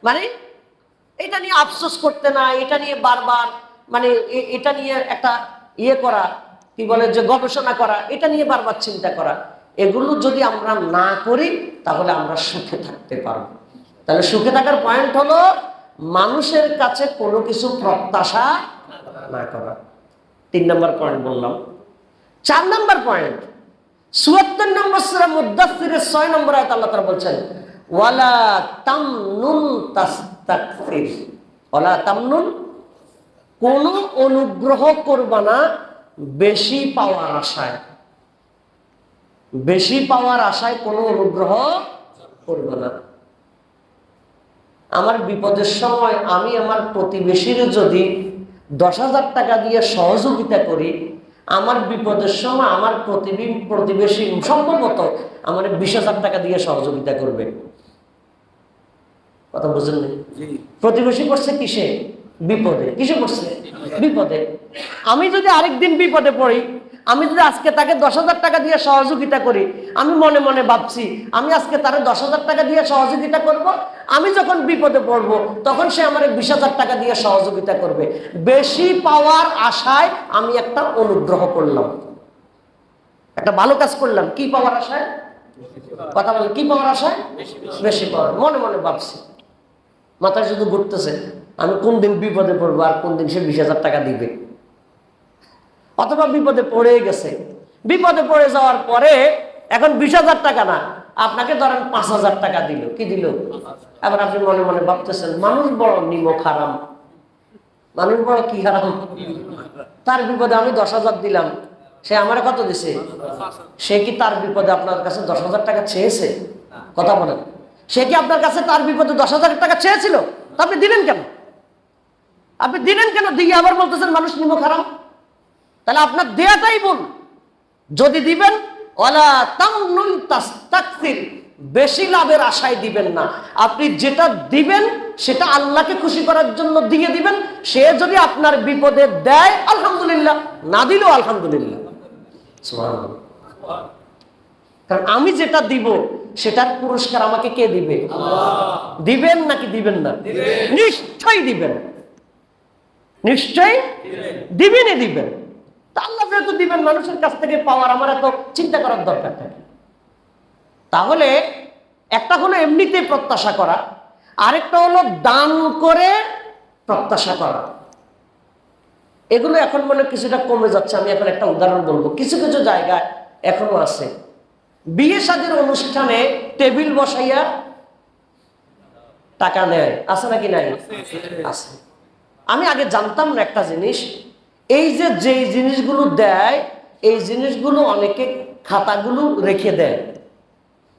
মানে এটা নিয়ে আফসোস করতে নাই, এটা নিয়ে বারবার মানে এটা নিয়ে একটা ইয়ে করা, কি বলে যে গবেষণা করা, এটা নিয়ে বারবার চিন্তা করা, এগুলো যদি আমরা না করি তাহলে আমরা সুখে থাকতে পারবো। তাহলে সুখে থাকার পয়েন্ট হলো মানুষের কাছে কোনো কিছু প্রত্যাশা না করা। 3 নম্বর পয়েন্ট বললাম। 4 নম্বর পয়েন্ট, ৭৪ নম্বর সূরা মুদ্দাসসিরের 6 নম্বর আয়াত আল্লাহ তাআলা বলছেন, ওয়ালা তামনুন তাস্তাকসির। ওয়ালা তামনুন, কোন অনুগ্রহ করবা না বেশি পাওয়ার আশায়। বেশি পাওয়ার আশায় কোনো অনুগ্রহ করবা না। আমার বিপদের সময় আমি আমার প্রতিবেশীর যদি 10,000 টাকা দিয়ে সহযোগিতা করি, আমার বিপদের সময় আমার প্রতিবেশী সম্ভবত আমার 20,000 টাকা দিয়ে সহযোগিতা করবে। কথা বুঝলেন? প্রতিবেশী করছে কিসে? বিপদে। কিসে করছে? বিপদে। আমি যদি আরেকদিন বিপদে পড়ি, আমি যদি আজকে তাকে 10,000 টাকা দিয়ে সহযোগিতা করি, আমি মনে মনে ভাবছি আমি আজকে তারে 10,000 টাকা দিয়ে সহযোগিতা করব, আমি যখন বিপদে পড়ব তখন সে আমার 20,000 টাকা দিয়ে সহযোগিতা করবে। বেশি পাওয়ার আশায় আমি একটা অনুগ্রহ করলাম, একটা ভালো কাজ করলাম। কি পাওয়ার আশায়? কথা বলে, কি পাওয়ার আশায়? বেশি পাওয়ার। মনে মনে ভাবছি, মাথায় শুধু ঘুরতেছে আমি কোন দিন বিপদে পড়বো আর কোন দিন সে 20,000 টাকা দিবে। অথবা বিপদে পড়ে গেছে, বিপদে পড়ে যাওয়ার পরে এখন 20,000 টাকা না, আপনাকে ধরেন 5,000 টাকা দিল। কি দিল? এবার আপনি মনে মনে ভাবতেছেন মানুষ বড় নিমক হারাম, মানুষ বড় কি হারাম। তার বিপদে আমি 10,000 দিলাম, সে আমার কত দিছে? সে কি তার বিপদে আপনার কাছে 10,000 টাকা চেয়েছে? কথা বলেন, সে কি আপনার কাছে তার বিপদে 10,000 টাকা চেয়েছিল? আপনি দিলেন কেন? আপনি দিলেন কেন? দিয়ে আবার বলতেছেন মানুষ নিমক হারাম। তাহলে আপনার দেয়াটাই ভুল। যদি দিবেন, ওয়ালা তামনুন তাস্তাকসির, বেশি লাভের আশায় দিবেন না। আপনি যেটা দিবেন সেটা আল্লাহকে খুশি করার জন্য দিয়ে দিবেন। সে যদি আপনার বিপদে দেয় আলহামদুলিল্লাহ, না দিলেও আলহামদুলিল্লাহ। সুবহানাল্লাহ। কারণ আমি যেটা দিব সেটার পুরস্কার আমাকে কে দিবে? আল্লাহ। দিবেন নাকি দিবেন না? নিশ্চয়ই দিবেন, নিশ্চয়ই দিবেনই দিবেন। তা আল্লাহ যেহেতু দিবেন, মানুষের কাছ থেকে পাওয়ার আমার এত চিন্তা করার দরকার নেই। তাহলে একটা হলো এমনিতে প্রত্যাশা করা, আরেকটা হলো দান করে প্রত্যাশা করা। এগুলো এখন মনে কিছুটা কমে যাচ্ছে। আমি এখন একটা উদাহরণ বলবো। কিছু কিছু জায়গায় এখনো আছে, বিয়ে শাদীর অনুষ্ঠানে টেবিল বসাইয়া টাকা নেয়, আছে নাকি নাই? আছে। আমি আগে জানতাম না একটা জিনিস, এই যে যেই জিনিসগুলো দেয় এই জিনিসগুলো অনেকে খাতাগুলো রেখে দেয়।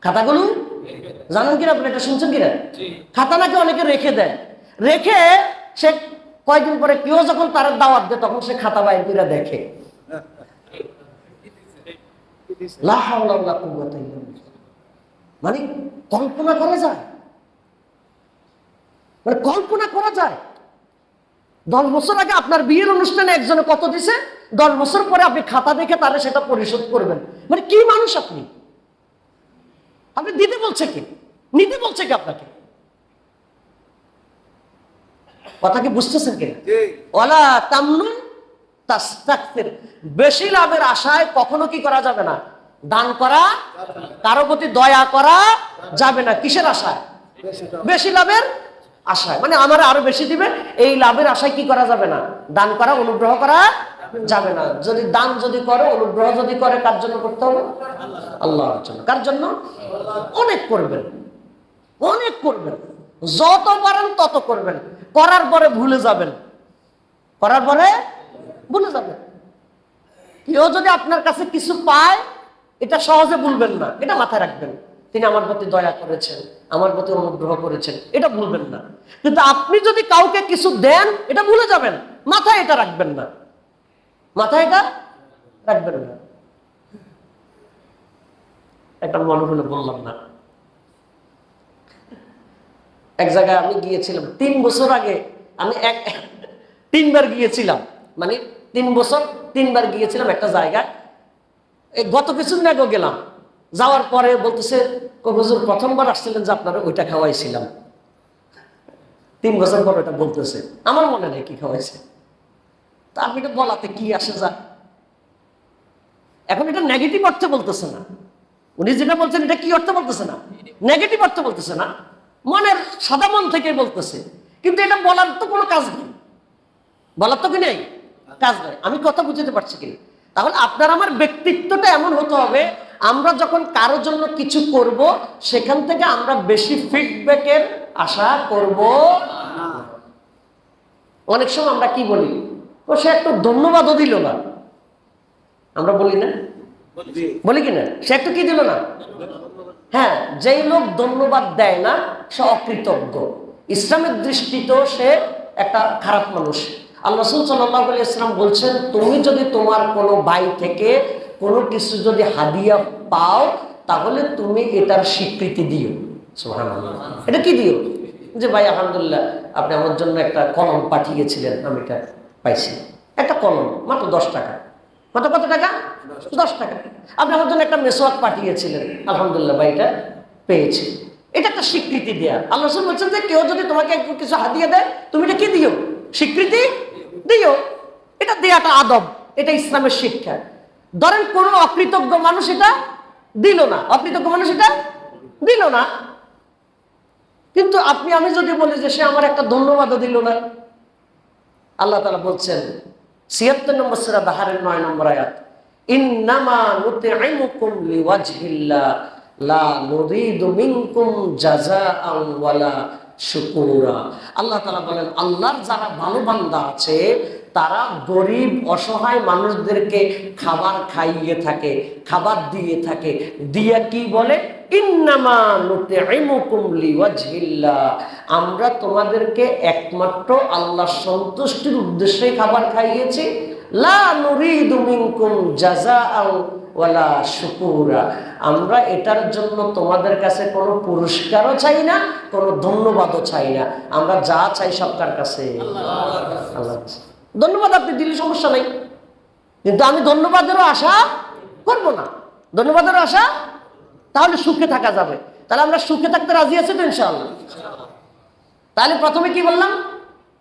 খাতাগুলো জানেন কিনা আপনি? এটা শুনছেন কিনা? খাতা নাকি অনেকে রেখে দেয়। রেখে সে কয়েকদিন পরে কেউ যখন তার দাওয়াত দেয় তখন সে খাতা বাইর করে দেখে। লা হাওলা ওয়ালা কুওয়াতা ইল্লা বিল্লাহ। মানে কল্পনা করা যায়, মানে কল্পনা করা যায়। 10 বছর আগে আপনার বিয়ের অনুষ্ঠানে একজনে কত দিছে, 10 বছর পরে আপনি খাতা দেখে তারা সেটা পরিশোধ করবেন। মানে কি মানুষ আপনি? আপনি দিতে বলছে কি, নিতে বলছে কি আপনাকে? কথা কি বুঝতেছেন কিনা? ওয়ালা তামনুন তাস্তাকসির। বেশি লাভের আশায় কখনো কি করা যাবে না? দান করা, কারো প্রতি দয়া করা যাবে না। কিসের আশায়? বেশি লাভের আশায়। মানে আমার আরো বেশি দিবে এই লাভের আশায় কি করা যাবে না? দান করা, অনুগ্রহ করা যাবে না। যদি দান যদি করে, অনুগ্রহ যদি করে, কার জন্য করতে হবে? আল্লাহর জন্য। কার জন্য? অনেক করবেন, অনেক করবেন, যত পারেন তত করবেন। করার পরে ভুলে যাবেন, করার পরে ভুলে যাবেন। কেউ যদি আপনার কাছে কিছু পায় এটা সহজে ভুলবেন না, এটা মাথায় রাখবেন। তিনি আমার প্রতি দয়া করেছেন, আমার প্রতি অনুগ্রহ করেছেন, এটা ভুলবেন না। কিন্তু আপনি যদি কাউকে কিছু দেন এটা ভুলে যাবেন, মাথায় এটা রাখবেন না, মাথায় এটা রাখবেন না। একটা মনে হলে বললাম না, এক জায়গায় আমি গিয়েছিলাম 3 বছর আগে। আমি 3বার গিয়েছিলাম, মানে 3 বছর 3বার গিয়েছিলাম একটা জায়গায়। এই গত কিছুদিন আগেও গেলাম। যাওয়ার পরে বলতেছে, হুজুর প্রথমবার আসছিলেন যে আপনারা ওইটা খাওয়াইছিলাম। 3 বছর পর ওইটা বলতেছে, আমার মনে নেই কি খাওয়াইছে। তা আপনি এটা বলাতে কি আসে যায়? এখন এটা নেগেটিভ অর্থে বলতেছে না। উনি যেটা বলছেন এটা কি অর্থে বলতেছে না? নেগেটিভ অর্থে বলতেছে না, মনের সাদা মন থেকে বলতেছে। কিন্তু এটা বলার তো কোনো কাজ নেই, বলার তো কি নেই, কাজ নেই। আমি কথা বুঝতে পারছি কি? তাহলে আপনার আমার ব্যক্তিত্বটা এমন হতে হবে, আমরা যখন কারোর জন্য কিছু করব সেখান থেকে আমরা বেশি ফিডব্যাকের আশা করব না। অনেক সময় আমরা কি বলি, ও সে একটু ধন্যবাদও দিল না, আমরা বলি না? বলি কিনা? সে একটু কি দিল না? হ্যাঁ, যেই লোক ধন্যবাদ দেয় না সে অকৃতজ্ঞ। ইসলামের দৃষ্টিতেও সে একটা খারাপ মানুষ। আল্লাহ রাসূল সাল্লাল্লাহু আলাইহি ওয়াসাল্লাম বলছেন, তুমি যদি তোমার কোনো ভাই থেকে কোনো কিছু যদি হাদিয়া পাও তাহলে তুমি এটার স্বীকৃতি দিও। সুবহানাল্লাহ। এটা কি দিও? যে ভাই আলহামদুলিল্লাহ আপনি আমার জন্য একটা কলম পাঠিয়েছিলেন, আমি এটা পাইছি। একটা কলম মাত্র 10 টাকা। কত কত টাকা? 10 টাকা। আপনি আমার জন্য একটা মেসওয়াক পাঠিয়েছিলেন, আলহামদুলিল্লাহ ভাই এটা পেয়েছি। এটা একটা স্বীকৃতি দেয়া। আল্লাহ রাসূল বলছেন যে কেউ যদি তোমাকে কিছু হাদিয়া দেয় তুমি এটা কি দিও? স্বীকৃতি দিও। এটা দেয়াটা আদব, এটা ইসলামের শিক্ষা। ধরেন কোন অকৃতজ্ঞ মানুষ এটা দিল না, অকৃতজ্ঞ মানুষ এটা দিল না, কিন্তু আপনি আমি যদি বলি যে সে আমার একটা ধন্যবাদও দিল না। আল্লাহ তাআলা বলছেন ৭৬ নম্বর সূরা দাহারের ৯ নম্বর আয়াত, ইন্নামা নুতঈমুকুম লিওয়াজহিল্লাহ লা নুরিদু মিনকুম জাযাআন ওয়ালা শুকুরা। আল্লাহ তাআলা বলেন, আল্লাহর যারা ভালো বান্দা আছে তারা গরিব অসহায় মানুষদেরকে খাবার খাইয়ে থাকে, খাবার দিয়ে থাকে। দিয়া কি বলে? ইন্নামা নুতঈমুকুম লিওয়াজহিল্লাহ, আমরা তোমাদেরকে একমাত্র আল্লাহর সন্তুষ্টির উদ্দেশ্যে খাবার খাইয়েছি। লা নুরিদু মিনকুম জাযাআন ওয়ালা শুকুরা। আমরা এটার জন্য তোমাদের কাছে কোনো পুরস্কারও চাই না, কোনো ধন্যবাদও চাই না। আমরা যা চাই সব কার কাছে? আল্লাহর কাছে। ধন্যবাদ আপনি দিলে সমস্যা নেই, কিন্তু আমি ধন্যবাদেরও আশা করব না। ধন্যবাদেরও আশা, তাহলে সুখে থাকা যাবে। তাহলে আমরা সুখে থাকতে রাজি আছি তো ইনশাআল্লাহ? তাহলে প্রথমে কি বললাম?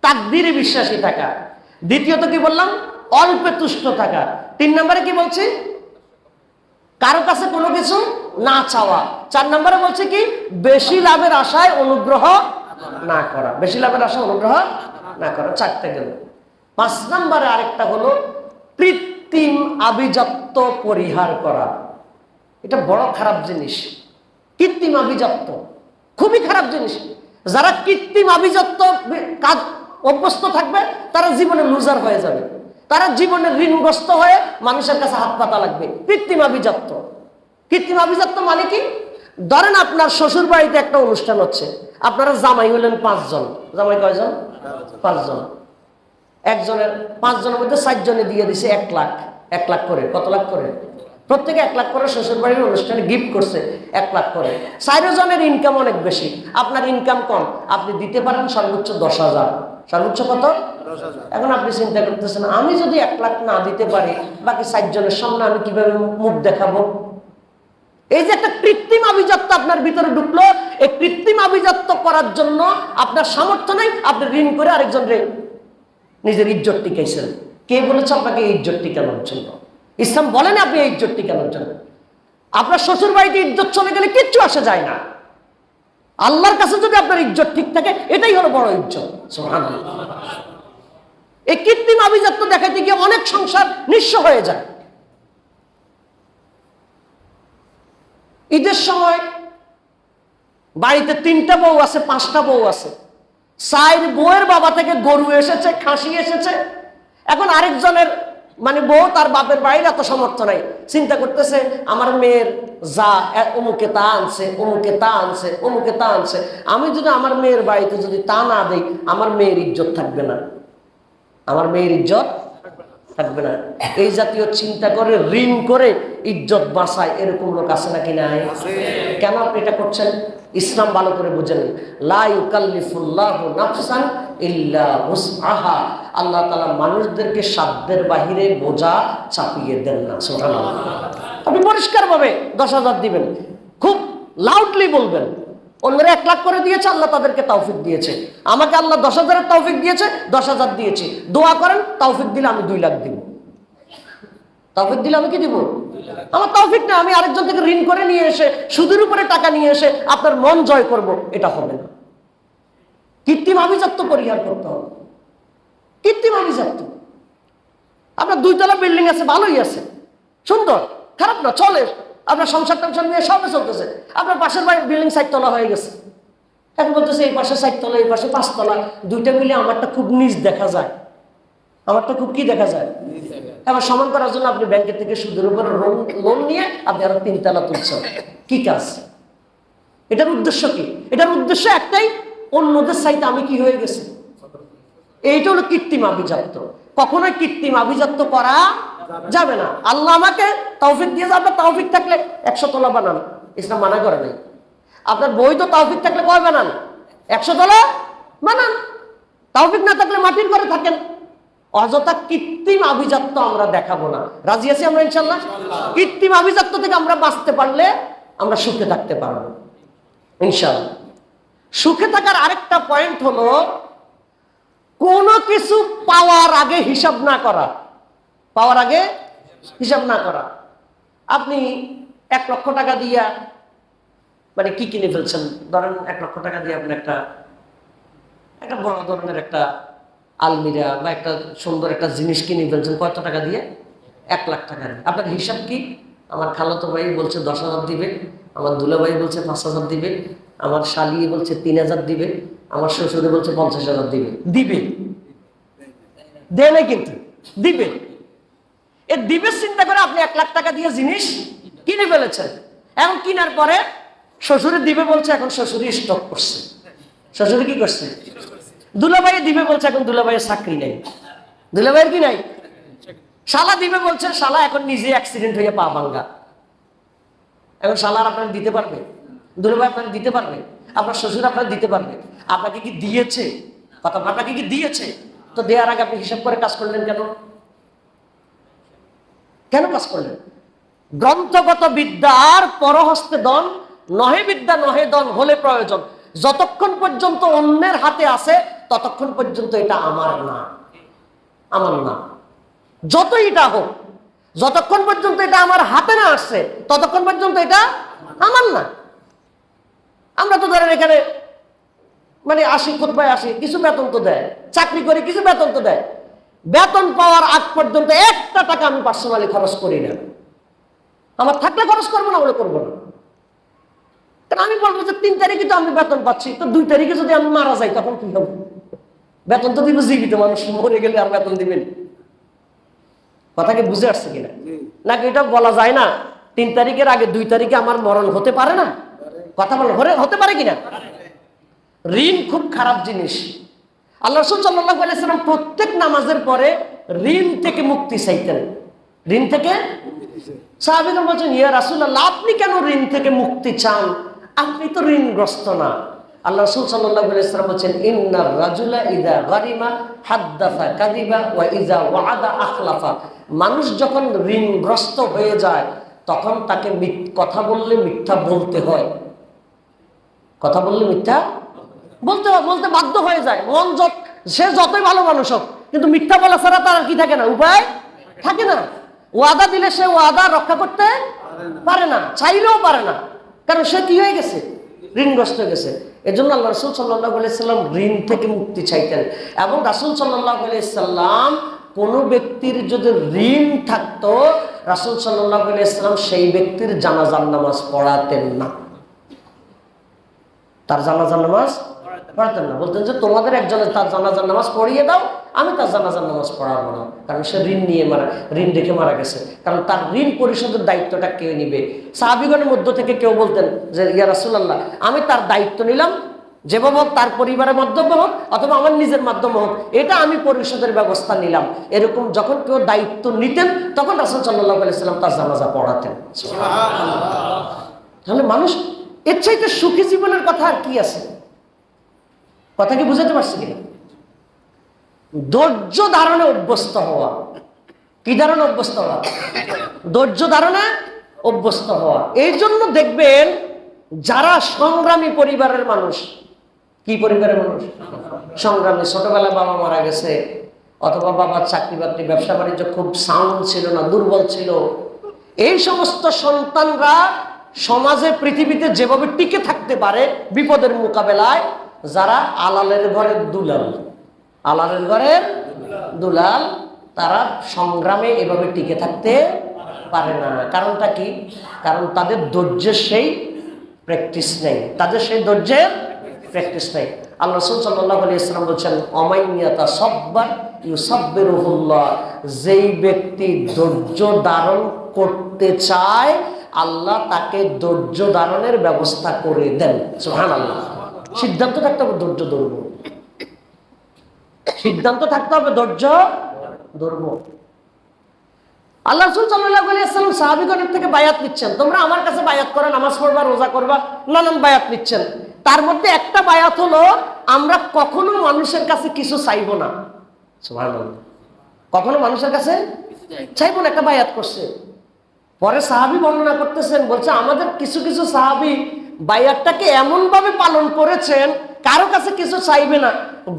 তাকদীরে বিশ্বাসী থাকা। দ্বিতীয়ত কি বললাম? অল্পে তুষ্ট থাকা। 3 নম্বরে কি বলছি? কারো কাছে কোনো কিছু না চাওয়া। 4 নম্বরে বলছে কি? বেশি লাভের আশায় অনুগ্রহ না করা। বেশি লাভের আশায় অনুগ্রহ না করা। 4টা গেল। 5 নম্বরে আরেকটা হলো কৃত্রিম আভিজাত্য পরিহার করা। এটা বড় খারাপ জিনিস। কৃত্রিম আভিজাত্য খুবই খারাপ জিনিস। যারা কৃত্রিম আভিজাত্য কাজ অভ্যস্ত থাকবে তারা জীবনে লুজার হয়ে যাবে। তারা জীবনে ঋণগ্রস্ত হয়ে মানুষের কাছে হাত পাতা লাগবে। কৃত্রিম আভিজাত্য। কৃত্রিম আভিজাত্য মানে কি? ধরেন আপনার শ্বশুর বাড়িতে একটা অনুষ্ঠান হচ্ছে, আপনারা জামাই হলেন 5 জন। জামাই কয়জন? 5 জন। একজনের 5 জনের মধ্যে 4 জনে দিয়ে দিছে 1 লাখ। 1 লাখ করে। কত লাখ করে? প্রত্যেকে 1 লাখ করে শ্বশুর বাড়ির অনুষ্ঠানে গিফট করছে 1 লাখ করে। 4 জনের ইনকাম অনেক বেশি, আপনার ইনকাম কম, আপনি দিতে পারেন সর্বোচ্চ 10,000। সর্বোচ্চ কত? 10,000। এখন আপনি চিন্তা করতেছেন, আমি যদি 1 লাখ না দিতে পারি, বাকি 4 জনের সামনে আমি কিভাবে মুখ দেখাবো? এই যে একটা কৃত্রিম আভিজাত্য আপনার ভিতরে ঢুকলো, এই কৃত্রিম আভিজাত্য করার জন্য আপনার সামর্থ্য নেই, আপনি ঋণ করে আরেকজনকে নিজের ইজ্জত টিকাইছেন। কে বলেছে আপনাকে এই ইজ্জত টিকানোর জন্য? ইসলাম বলেন আপনি এই ইজ্জত টিকানোর জন্য। আপনার শ্বশুর বাড়িতে ইজ্জত চলে গেলে কিচ্ছু আসে যায় না। আল্লাহর কাছে যদি আপনার ইজ্জত ঠিক থাকে, এটাই হলো বড় ইজ্জত। সুবহানাল্লাহ। এই কৃত্রিম আভিজাত্য দেখাতে গিয়ে অনেক সংসার নিঃস্ব হয়ে যায়। ঈদের সময় বাড়িতে 3টা বউ আছে, 5টা বউ আছে। 4 বউয়ের বাবা থেকে গরু এসেছে, খাসি এসেছে। এখন আরেকজনের মানে বউ তার বাপের বাড়ির এত সামর্থ্য নাই, চিন্তা করতেছে আমার মেয়ের যা অমুকে তা আনছে, অমুকে তা আনছে, অমুকে তা আনছে, আমি যদি আমার মেয়ের বাড়িতে যদি তা না দেই, আমার মেয়ের ইজ্জত থাকবে না, আমার মেয়ের ইজ্জত থাকবে না। এই জাতীয় চিন্তা করে ঋণ করে ইজ্জত বাঁচায়, এরকম লোক আছে নাকি নাই? কেন আপনি এটা করছেন? ইসলাম ভালো করে বুঝেন। লা ইউকাল্লিফুল্লাহু নাফসান ইল্লা উসআহা। আল্লাহ তাআলা মানুষদেরকে সাধ্যের বাহিরে বোঝা চাপিয়ে দেন না। সুবহানাল্লাহ। আপনি পরিষ্কারভাবে 10,000 দিবেন, খুব লাউডলি বলবেন। অন্যরা 1 লাখ করে দিয়েছে, আল্লাহ তাদেরকে তৌফিক দিয়েছে। আমাকে আল্লাহ 10,000-এর তৌফিক দিয়েছে, 10,000 দিয়েছি। দোয়া করেন, তৌফিক দিলে আমি 2 লাখ দিব। তৌফিক দিলে আমি কি দিব? আমার তৌফিক না, আমি আরেকজন থেকে ঋণ করে নিয়ে এসে সুদের উপরে টাকা নিয়ে এসে আপনার মন জয় করব, এটা হবে না। কৃত্রিম আভিজাত্য পরিহার করতে হবে। কৃত্রিম আভিজাত্য। আপনার 2 তলা বিল্ডিং আছে, ভালোই আছে, সুন্দর, খারাপ না, চলে, আপনার সংসার টংসার নিয়ে সবে চলতেছে। আপনার পাশের বাড়ির বিল্ডিং 4 তলা হয়ে গেছে। এখন বলতেছে এই পাশে 4 তলা, এই পাশে 5 তলা, 2টা মিলে আমারটা খুব নিচ দেখা যায়, আমারটা খুব কি দেখা যায়। এবার সমান করার জন্য আপনি ব্যাংকের থেকে সুদের উপর লোন নিয়ে আপনি আরো 3 তলা তুলছেন। কি কাজ? এটার উদ্দেশ্য কি? এটার উদ্দেশ্য একটাই, অন্যদের চাইতে আমি কি হয়ে গেছি। এইটা হলো কৃত্রিম আভিজাত্য। কখনোই কৃত্রিম আভিজাত্য করা যাবে না। আল্লাহ আমাকে তৌফিক দিয়েছে, আপনার তৌফিক থাকলে 100 তলা বানান, ইসলাম মানা করে নাই। আপনার বৈধ তৌফিক থাকলে কয় বানান? 100 তলা বানান। তৌফিক না থাকলে মাটির ঘরে থাকেন। অযথা কৃত্রিম আভিজাত্য আমরা দেখাবো না। রাজি আছি আমরা ইনশাআল্লাহ? কৃত্রিম আভিজাত্য থেকে আমরা বাঁচতে পারলে আমরা সুখে থাকতে পারবো ইনশাআল্লাহ। সুখে থাকার আরেকটা পয়েন্ট হলো কোনো কিছু পাওয়ার আগে হিসাব না করা। পাওয়ার আগে হিসাব না করা। আপনি 1 লক্ষ টাকা দিয়া মানে কি কিনে ফেলছেন? ধরেন 1 লক্ষ টাকা দিয়ে আপনি একটা বড় ধরনের একটা আলমিরা বা একটা সুন্দর একটা জিনিস কিনে ফেলছেন। কত টাকা দিয়ে? 1 লাখ টাকা দিয়ে। আপনার হিসাব কি? আমার খালাতো ভাই বলছে 10,000 দিবে, আমার দুলাভাই বলছে 5,000 দিবে, আমার শালি বলছে 3,000 দিবে, আমার শ্বশুরে বলছে 50,000 দিবে। দিবে দেয় না, কিন্তু দিবে। এ দিবে চিন্তা করে আপনি 1 লাখ টাকা দিয়ে জিনিস কিনে ফেলেছেন। এখন কেনার পরে শ্বশুরে দিবে বলছে, এখন শ্বশুরে স্টক করছে। শ্বশুরে কি করছে? দুলাভাই দিবে বলছে, এখন দুলাভাইয়ের চাকরি নাই। দুলাভাইয়ের কি নাই? শালা দিবে বলছে, শালা এখন নিজে অ্যাক্সিডেন্ট হয়ে পা ভাঙ্গা। এখন শালার আপনার দিতে পারবে? দুলাভাই আপনার দিতে পারবে? আপনার শ্বশুর আপনার দিতে পারবে? আপনাকে কি দিয়েছে? কথা, আপনাকে কি দিয়েছে? তো দেওয়ার আগে আপনি হিসাব করে কাজ করলেন কেন? কেন কাজ করলেন? গ্রন্থগত বিদ্যা আর পরহস্তে দন, নহে বিদ্যা নহে দন হলে প্রয়োজন। যতক্ষণ পর্যন্ত অন্যের হাতে আছে ততক্ষণ পর্যন্ত এটা আমার না, আমার না। যতই এটা হোক, যতক্ষণ পর্যন্ত এটা আমার হাতে না আসছে ততক্ষণ পর্যন্ত এটা আমার না। আমরা তো ধরেন এখানে মানে আসি, খুতবায় আসি, কিছু বেতন তো দেয়, চাকরি করে কিছু বেতন তো দেয়। বেতন পাওয়ার আগ পর্যন্ত একটা টাকা আমি পার্সোনালি খরচ করি না। আমার থাকলে খরচ করবো, না বলে করবো না। কারণ আমি বলবো যে 3 তারিখে তো আমি বেতন পাচ্ছি, তো 2 তারিখে যদি আমি মারা যাই তখন কি হবে? বেতন তো দিব জীবিত মানুষ, মরে গেলে আর বেতন দিবেন? কথা কি বুঝে আসছে কিনা? নাকি এটা বলা যায় না 3 তারিখের আগে 2 তারিখে আমার মরণ হতে পারে না? কথা বলো, হতে পারে কিনা? ঋণ খুব খারাপ জিনিস। আল্লাহ রাসূল সাল্লাল্লাহু আলাইহি ওয়াসাল্লাম প্রত্যেক নামাজের পরে ঋণ থেকে মুক্তি চাইতেন। ঋণ থেকে? সাহাবীগণ বলছেন, ইয়া রাসূলুল্লাহ, আপনি কেন ঋণ থেকে মুক্তি চান? আপনি তো ঋণগ্রস্ত না। আল্লাহ রাসূল সাল্লাল্লাহু আলাইহি ওয়াসাল্লাম বলেন, ইন্নার রাজুলা ইযা গারিমা হাদ্দাসা কাযিবা ওয়া ইযা ওয়াআদা আখলাফা। মানুষ যখন ঋণগ্রস্ত হয়ে যায় তখন তাকে কথা বললে মিথ্যা বলতে হয়। কথা বললে মিথ্যা বলতে বাধ্য হয়ে যায়। সে যতই ভালো মানুষ হোক, কিন্তু মিথ্যা বলা ছাড়া তার কি থাকে না, উপায় থাকে না। ওয়াদা দিলে সে ওয়াদা রক্ষা করতে পারে না, চাইলেও পারে না, কারণ সে কি হয়ে গেছে, ঋণগ্রস্ত হয়ে গেছে। এই জন্য আল্লাহ রাসূল সাল্লাল্লাহু আলাইহি সাল্লাম ঋণ থেকে মুক্তি চাইতেন। এবং রাসূল সাল্লাল্লাহু আলাইহি সাল্লাম কোনো ব্যক্তির যদি ঋণ থাকতো, রাসূল সাল্লাল্লাহু আলাইহি সাল্লাম সেই ব্যক্তির জানাজার নামাজ পড়াতেন না। তার জানাজার নামাজ পড়াতেন না। বলতেন যে তোমাদের একজনের তার জানাজার নামাজ পড়িয়ে দাও, আমি তার জানাজার নামাজ পড়াবো না, কারণ সে ঋণ রেখে মারা গেছে। কারণ তার ঋণ পরিশোধের দায়িত্বটা কে নিবে? সাহাবীগণের মধ্য থেকে কেউ বলতেন যে ইয়া রাসূলুল্লাহ, আমি তার দায়িত্ব নিলাম, যেভাবে হোক, তার পরিবারের মাধ্যমে হোক অথবা আমার নিজের মাধ্যমে হোক, এটা আমি পরিশোধের ব্যবস্থা নিলাম। এরকম যখন কেউ দায়িত্ব নিতেন তখন রাসূল সাল্লাল্লাহু আলাইহি সাল্লাম তার জানাজা পড়াতেন। তাহলে মানুষ এর চাইতে সুখী জীবনের কথা আর কি আছে? কথা কি বুঝাতে পারছি কিনা? ধৈর্য ধারণে অভ্যস্ত হওয়া। কি ধারণে অভ্যস্ত হওয়া? ধৈর্য ধারণে অভ্যস্ত হওয়া। এই জন্য দেখবেন যারা সংগ্রামী পরিবারের মানুষ, কি পরিবারের মানুষ? সংগ্রামী। ছোটবেলায় বাবা মারা গেছে, অথবা বাবার চাকরি বাকরি ব্যবসা বাণিজ্য খুব সাউন্ড ছিল না, দুর্বল ছিল, এই সমস্ত সন্তানরা সমাজে, পৃথিবীতে যেভাবে টিকে থাকতে পারে বিপদের মোকাবেলায়, যারা আলালের ঘরের দুলাল, আলালের ঘরের দুলাল, তারা সংগ্রামে এভাবে টিকে থাকতে পারে না। কারণটা কি? কারণ তাদের ধৈর্যের সেই প্র্যাকটিস নেই, তাদের সেই ধৈর্যের প্র্যাকটিস নেই। আল্লাহ রাসূল সাল্লাল্লাহু আলাইহি ওয়াসাল্লাম বলেছেন, অমাইয়াতা সাব্বার ইউসাব্বিরুহুল্লাহ, যেই ব্যক্তি ধৈর্য ধারণ করতে চায় আল্লাহ তাকে ধৈর্য ধারণের ব্যবস্থা করে দেন। সুবহানাল্লাহ। সিদ্ধান্ত থাকতে হবে ধৈর্য ধরবো, সিদ্ধান্ত থাকতে হবে ধৈর্য ধরবো। আল্লাহ রাসূল সাল্লাল্লাহু আলাইহি ওয়াসাল্লাম সাহাবীগণের থেকে বায়াত নিচ্ছেন, তোমরা আমার কাছে বায়াত করো, নামাজ পড়বা, রোজা করবা, নানান বায়াত নিচ্ছেন। তার মধ্যে একটা বায়াত হলো, আমরা কখনো মানুষের কাছে কিছু চাইবো না। সুবহানাল্লাহ। কখনো মানুষের কাছে চাইবো না, একটা বায়াত করছে। পরে সাহাবী বর্ণনা করতেছেন, বলছে আমাদের কিছু কিছু সাহাবী বায়াতটাকে এমন ভাবে পালন করেছেন, কারো কাছে কিছু চাইবে না,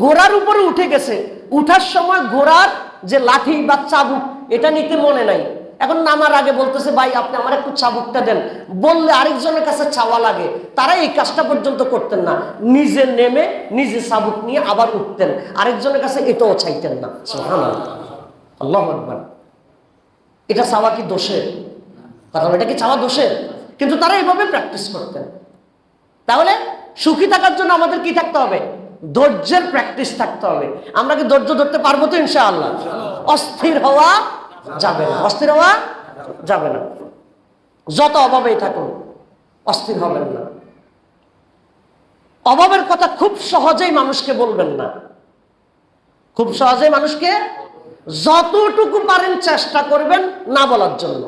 ঘোড়ার উপরে উঠে গেছে, উঠার সময় ঘোড়ার যে লাঠি বা চাবুক এটা নিতে মনে নাই, এখন নামার আগে বলতেছে ভাই আপনি আমার একটু চাবুকটা দেন, বললে আরেকজনের কাছে চাওয়া লাগে। তারা এই কাজটা পর্যন্ত করতেন না, নিজে নেমে নিজে চাবুক নিয়ে আবার উঠতেন, আরেকজনের কাছে এটাও চাইতেন না। সুবহানাল্লাহ, আল্লাহু আকবার। এটা চাওয়া কি দোষের? কারণ এটা কি চাওয়া দোষের? কিন্তু তারা এইভাবে প্র্যাকটিস করতেন। তাহলে সুখী থাকার জন্য আমাদের কি থাকতে হবে? ধৈর্যের প্র্যাকটিস থাকতে হবে। আমরা কি ধৈর্য ধরতে পারবো তো ইনশাআল্লাহ? অস্থির হওয়া যাবে না, অস্থির হওয়া যাবে না। যত অভাবেই থাকুন অস্থির হবেন না। অভাবের কথা খুব সহজেই মানুষকে বলবেন না, খুব সহজেই মানুষকে যতটুকু পারেন চেষ্টা করবেন না বলার জন্য,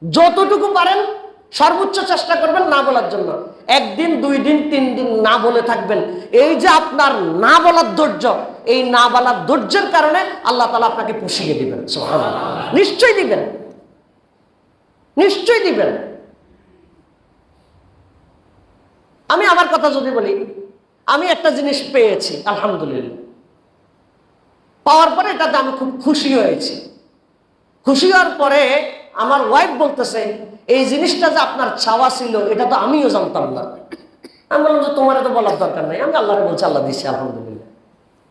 যতটুকু পারেন সর্বোচ্চ চেষ্টা করবেন না বলার জন্য। একদিন, 2 দিন, 3 দিন না বলে থাকবেন। এই যে আপনার না বলার ধৈর্য, এই না বলার ধৈর্যের কারণে আল্লাহ তাআলা আপনাকে পুষিয়ে দিবেন। সুবহানাল্লাহ, নিশ্চয়ই দিবেন, নিশ্চয়ই দিবেন। আমি আমার কথা যদি বলি, আমি একটা জিনিস পেয়েছি আলহামদুলিল্লাহ। পাওয়ার পরে এটাতে আমি খুব খুশি হয়েছি। খুশি হওয়ার পরে আমার ওয়াইফ বলতেছে, এই জিনিসটা যে আপনার চাওয়া ছিল এটা তো আমিও জানতাম না। আমি বললাম যে তোমার তো বলার দরকার নাই, আমি আল্লাহরে বলছি, আল্লাহ দিচ্ছে আলহামদুলিল্লাহ।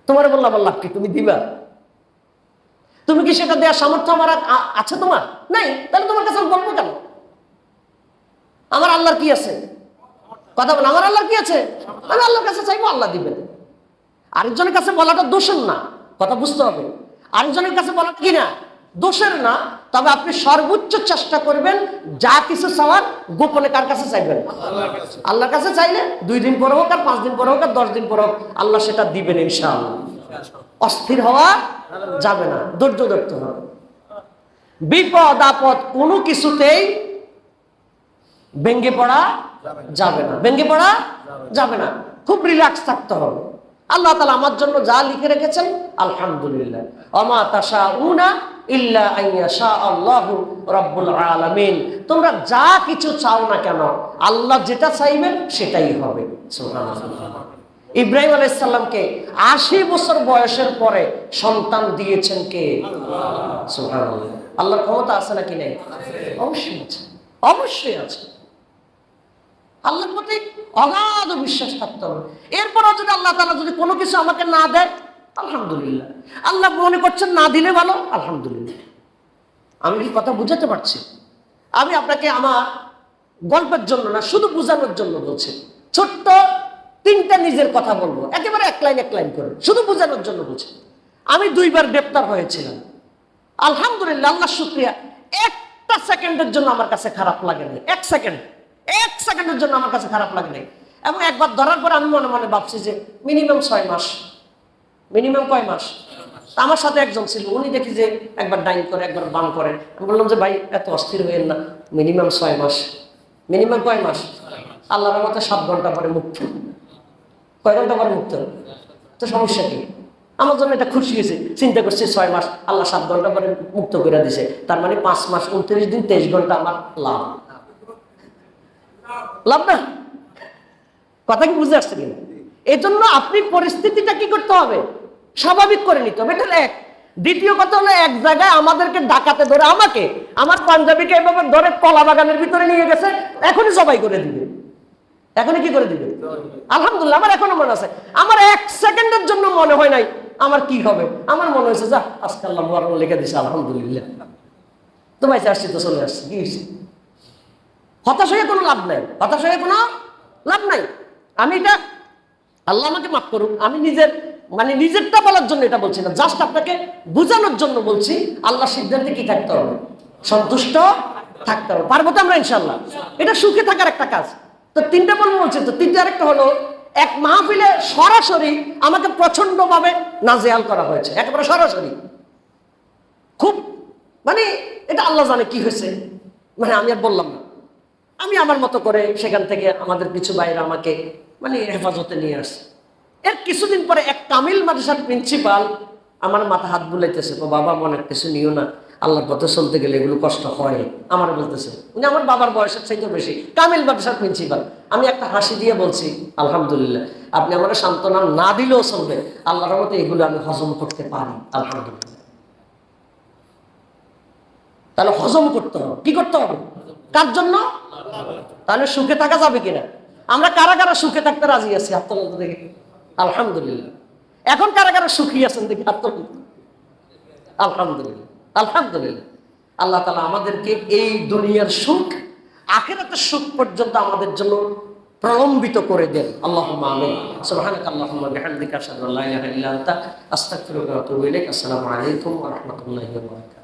তোমারে বললাম আল্লাহ কি তুমি দিবা? তুমি কি সেটা দেওয়ার সামর্থ্য আমার আছে? তোমার নাই, তাহলে তোমার কাছে আমি বলবো কেন? আমার আল্লাহর কি আছে? কথা বল, আমার আল্লাহর কি আছে? আমি আল্লাহর কাছে চাইবো, আল্লাহ দিবেন। আরেকজনের কাছে বলাটা দোষের না, কথা বুঝতে হবে। আরেকজনের কাছে বলাটা কি না, দোষের না। তবে আপনি সর্বোচ্চ চেষ্টা করবেন যা কিছু চাওয়ার গোপনে কার কাছে চাইবেন? আল্লাহর কাছে চাইলে 2 দিন পরে হোক আর 5 দিন পরে হোক আর 10 দিন পরে হোক আল্লাহ সেটা দিবেন ইনশাআল্লাহ। অস্থির হওয়া যাবে না, ধৈর্য ধরতে হবে। বিপদ আপদ কোনো কিছুতেই ভেঙে পড়া যাবে না, ভেঙে পড়া যাবে না। খুব রিল্যাক্স থাকতে হবে। আল্লাহ তাআলা আমার জন্য যা লিখে রেখেছেন আলহামদুলিল্লাহ। ওমা তাশাউনা ইল্লা আইয়াশা আল্লাহু রাব্বুল আলামিন। তোমরা যা কিছু চাও না কেন আল্লাহ যেটা চাইবেন সেটাই হবে। সুবহানাল্লাহ। ইব্রাহিম আলাইহিস সালামকে 80 বছর বয়সের পরে সন্তান দিয়েছেন কে? আল্লাহ। সুবহানাল্লাহ। আল্লাহর ক্ষমতা আছে নাকি নেই? অবশ্যই আছে, অবশ্যই আছে। আল্লাহর প্রতি অগাধ বিশ্বাস থাকতে হবে। এরপরও যদি আল্লাহ তাআলা যদি কোনো কিছু আমাকে না দেয় আলহামদুলিল্লাহ। আল্লাহ মনে করছেন না দিলে ভালো, আলহামদুলিল্লাহ। আমি কি কথা বুঝাতে পারছি? আমি আপনাকে আমার গল্পের জন্য না, শুধু বোঝানোর জন্য বলছি। ছোট্ট 3টা নিজের কথা বলবো, একেবারে এক লাইন করে, শুধু বোঝানোর জন্য বলছি। আমি 2 বার গ্রেপ্তার হয়েছিলাম। আলহামদুলিল্লাহ, আল্লাহ শুকরিয়া, একটা সেকেন্ডের জন্য আমার কাছে খারাপ লাগে না। 1 সেকেন্ডের জন্য আমার কাছে খারাপ লাগে নাই। এবং একবার ধরার পর আমি মনে মনে ভাবছি যে মিনিমাম 6 মাস। মিনিমাম কয় মাস? আমার সাথে একজন ছিল, উনি দেখি যে একবার ডাইন করে একবার বাম করে। আমি বললাম যে ভাই এত অস্থির হইেন না, মিনিমাম 6 মাস। মিনিমাম কয় মাস? আল্লাহর রহমতে 7 ঘন্টা পরে মুক্ত। কয় ঘন্টা পরে মুক্ত? তো সমস্যা কি? আমার জন্য এটা খুশি হয়েছে। চিন্তা করছি 6 মাস, আল্লাহ 7 ঘন্টা পরে মুক্ত করে দিছে। তার মানে 5 মাস 29 দিন 23 ঘন্টা আমার লাভ। লাভ না? কথা কি বুঝে আসছে কিনা? এই জন্য আপনি পরিস্থিতিটা কি করতে হবে? স্বাভাবিক করে নিতে হবে। এটা এক। দ্বিতীয় কথা হলো, এক জায়গায় আমাদেরকে ডাকাতে ধরে, আমাকে আমার পাঞ্জাবিকে এভাবে ধরে কলা বাগানের ভিতরে নিয়ে গেছে, এখনই জবাই করে দিবে। এখনই কি করে দিবে? আলহামদুলিল্লাহ, আমার এখনো মনে আছে। আমার 1 সেকেন্ডের জন্য মনে হয় নাই আমার কি হবে। আমার মনে হয়েছে যা আজকে আল্লাহ মুবারক লিখে দিছে, আলহামদুলিল্লাহ। তোমায় আসছি তো চলে আসছি, কি হয়েছে? হতাশ হয়ে কোনো লাভ নাই, হতাশ হয়ে কোনো লাভ নাই। আমি এটা, আল্লাহ আমাকে মাফ করুক, আমি নিজেরটা বলার জন্য এটা বলছি না, জাস্ট আপনাকে বোঝানোর জন্য বলছি। আল্লাহ সিদ্ধান্তে কি থাকতে হবে? সন্তুষ্ট থাকতে হবে। পারবো তো আমরা ইনশাল্লাহ? এটা সুখে থাকার একটা কাজ। তো 3টা বলছি, তো 3টা আরেকটা হলো, এক মাহফিলে সরাসরি আমাকে প্রচন্ড ভাবে নাজেহাল করা হয়েছে, একেবারে সরাসরি। খুব এটা আল্লাহ জানে কি হয়েছে, আমি আর বললাম না। আমি আমার মতো করে সেখান থেকে আমাদের কিছু ভাইরা আমাকে হেফাজতে নিয়ে আসছে। এর কিছুদিন পরে এক কামিল মাদ্রাসার প্রিন্সিপাল আমার মাথা হাত বুলাইতেছে, ও বাবা মনের কিছু নিও না, আল্লাহর পথে চলতে গেলে এগুলো কষ্ট হয়। আমার বলতেছে, উনি আমার বাবার বয়সের চাইতে বেশি, কামিল মাদ্রাসার প্রিন্সিপাল। আমি একটা হাসি দিয়ে বলছি, আলহামদুলিল্লাহ, আপনি আমার সান্ত্বনা না দিলেও চলবে, আল্লাহর মতো এগুলো আমি হজম করতে পারি, আলহামদুলিল্লাহ। তাহলে হজম করতে হবে। কি করতে হবে? কার জন্য? তাহলে সুখে থাকা যাবে কিনা? আমরা কারা কারা সুখে থাকতে রাজি আছি? হাত তোলেন দেখি। আলহামদুলিল্লাহ। এখন কারা কারা সুখী আছেন দেখি, হাত তোলেন। আলহামদুলিল্লাহ, আলহামদুলিল্লাহ। আল্লাহ তাআলা আমাদেরকে এই দুনিয়ার সুখ, আখিরাতের সুখ পর্যন্ত আমাদের জন্য প্রলম্বিত করে দেন। আল্লাহুম্মা আমিন। সুবহানাকা আল্লাহুম্মা বিহামদিকা আশহাদু আল্লা ইলাহা ইল্লা আনতা আস্তাগফিরুকা ওয়া আতুবু ইলাইক। আসসালামু আলাইকুম ওয়া রাহমাতুল্লাহি ওয়া বারাকাতুহু।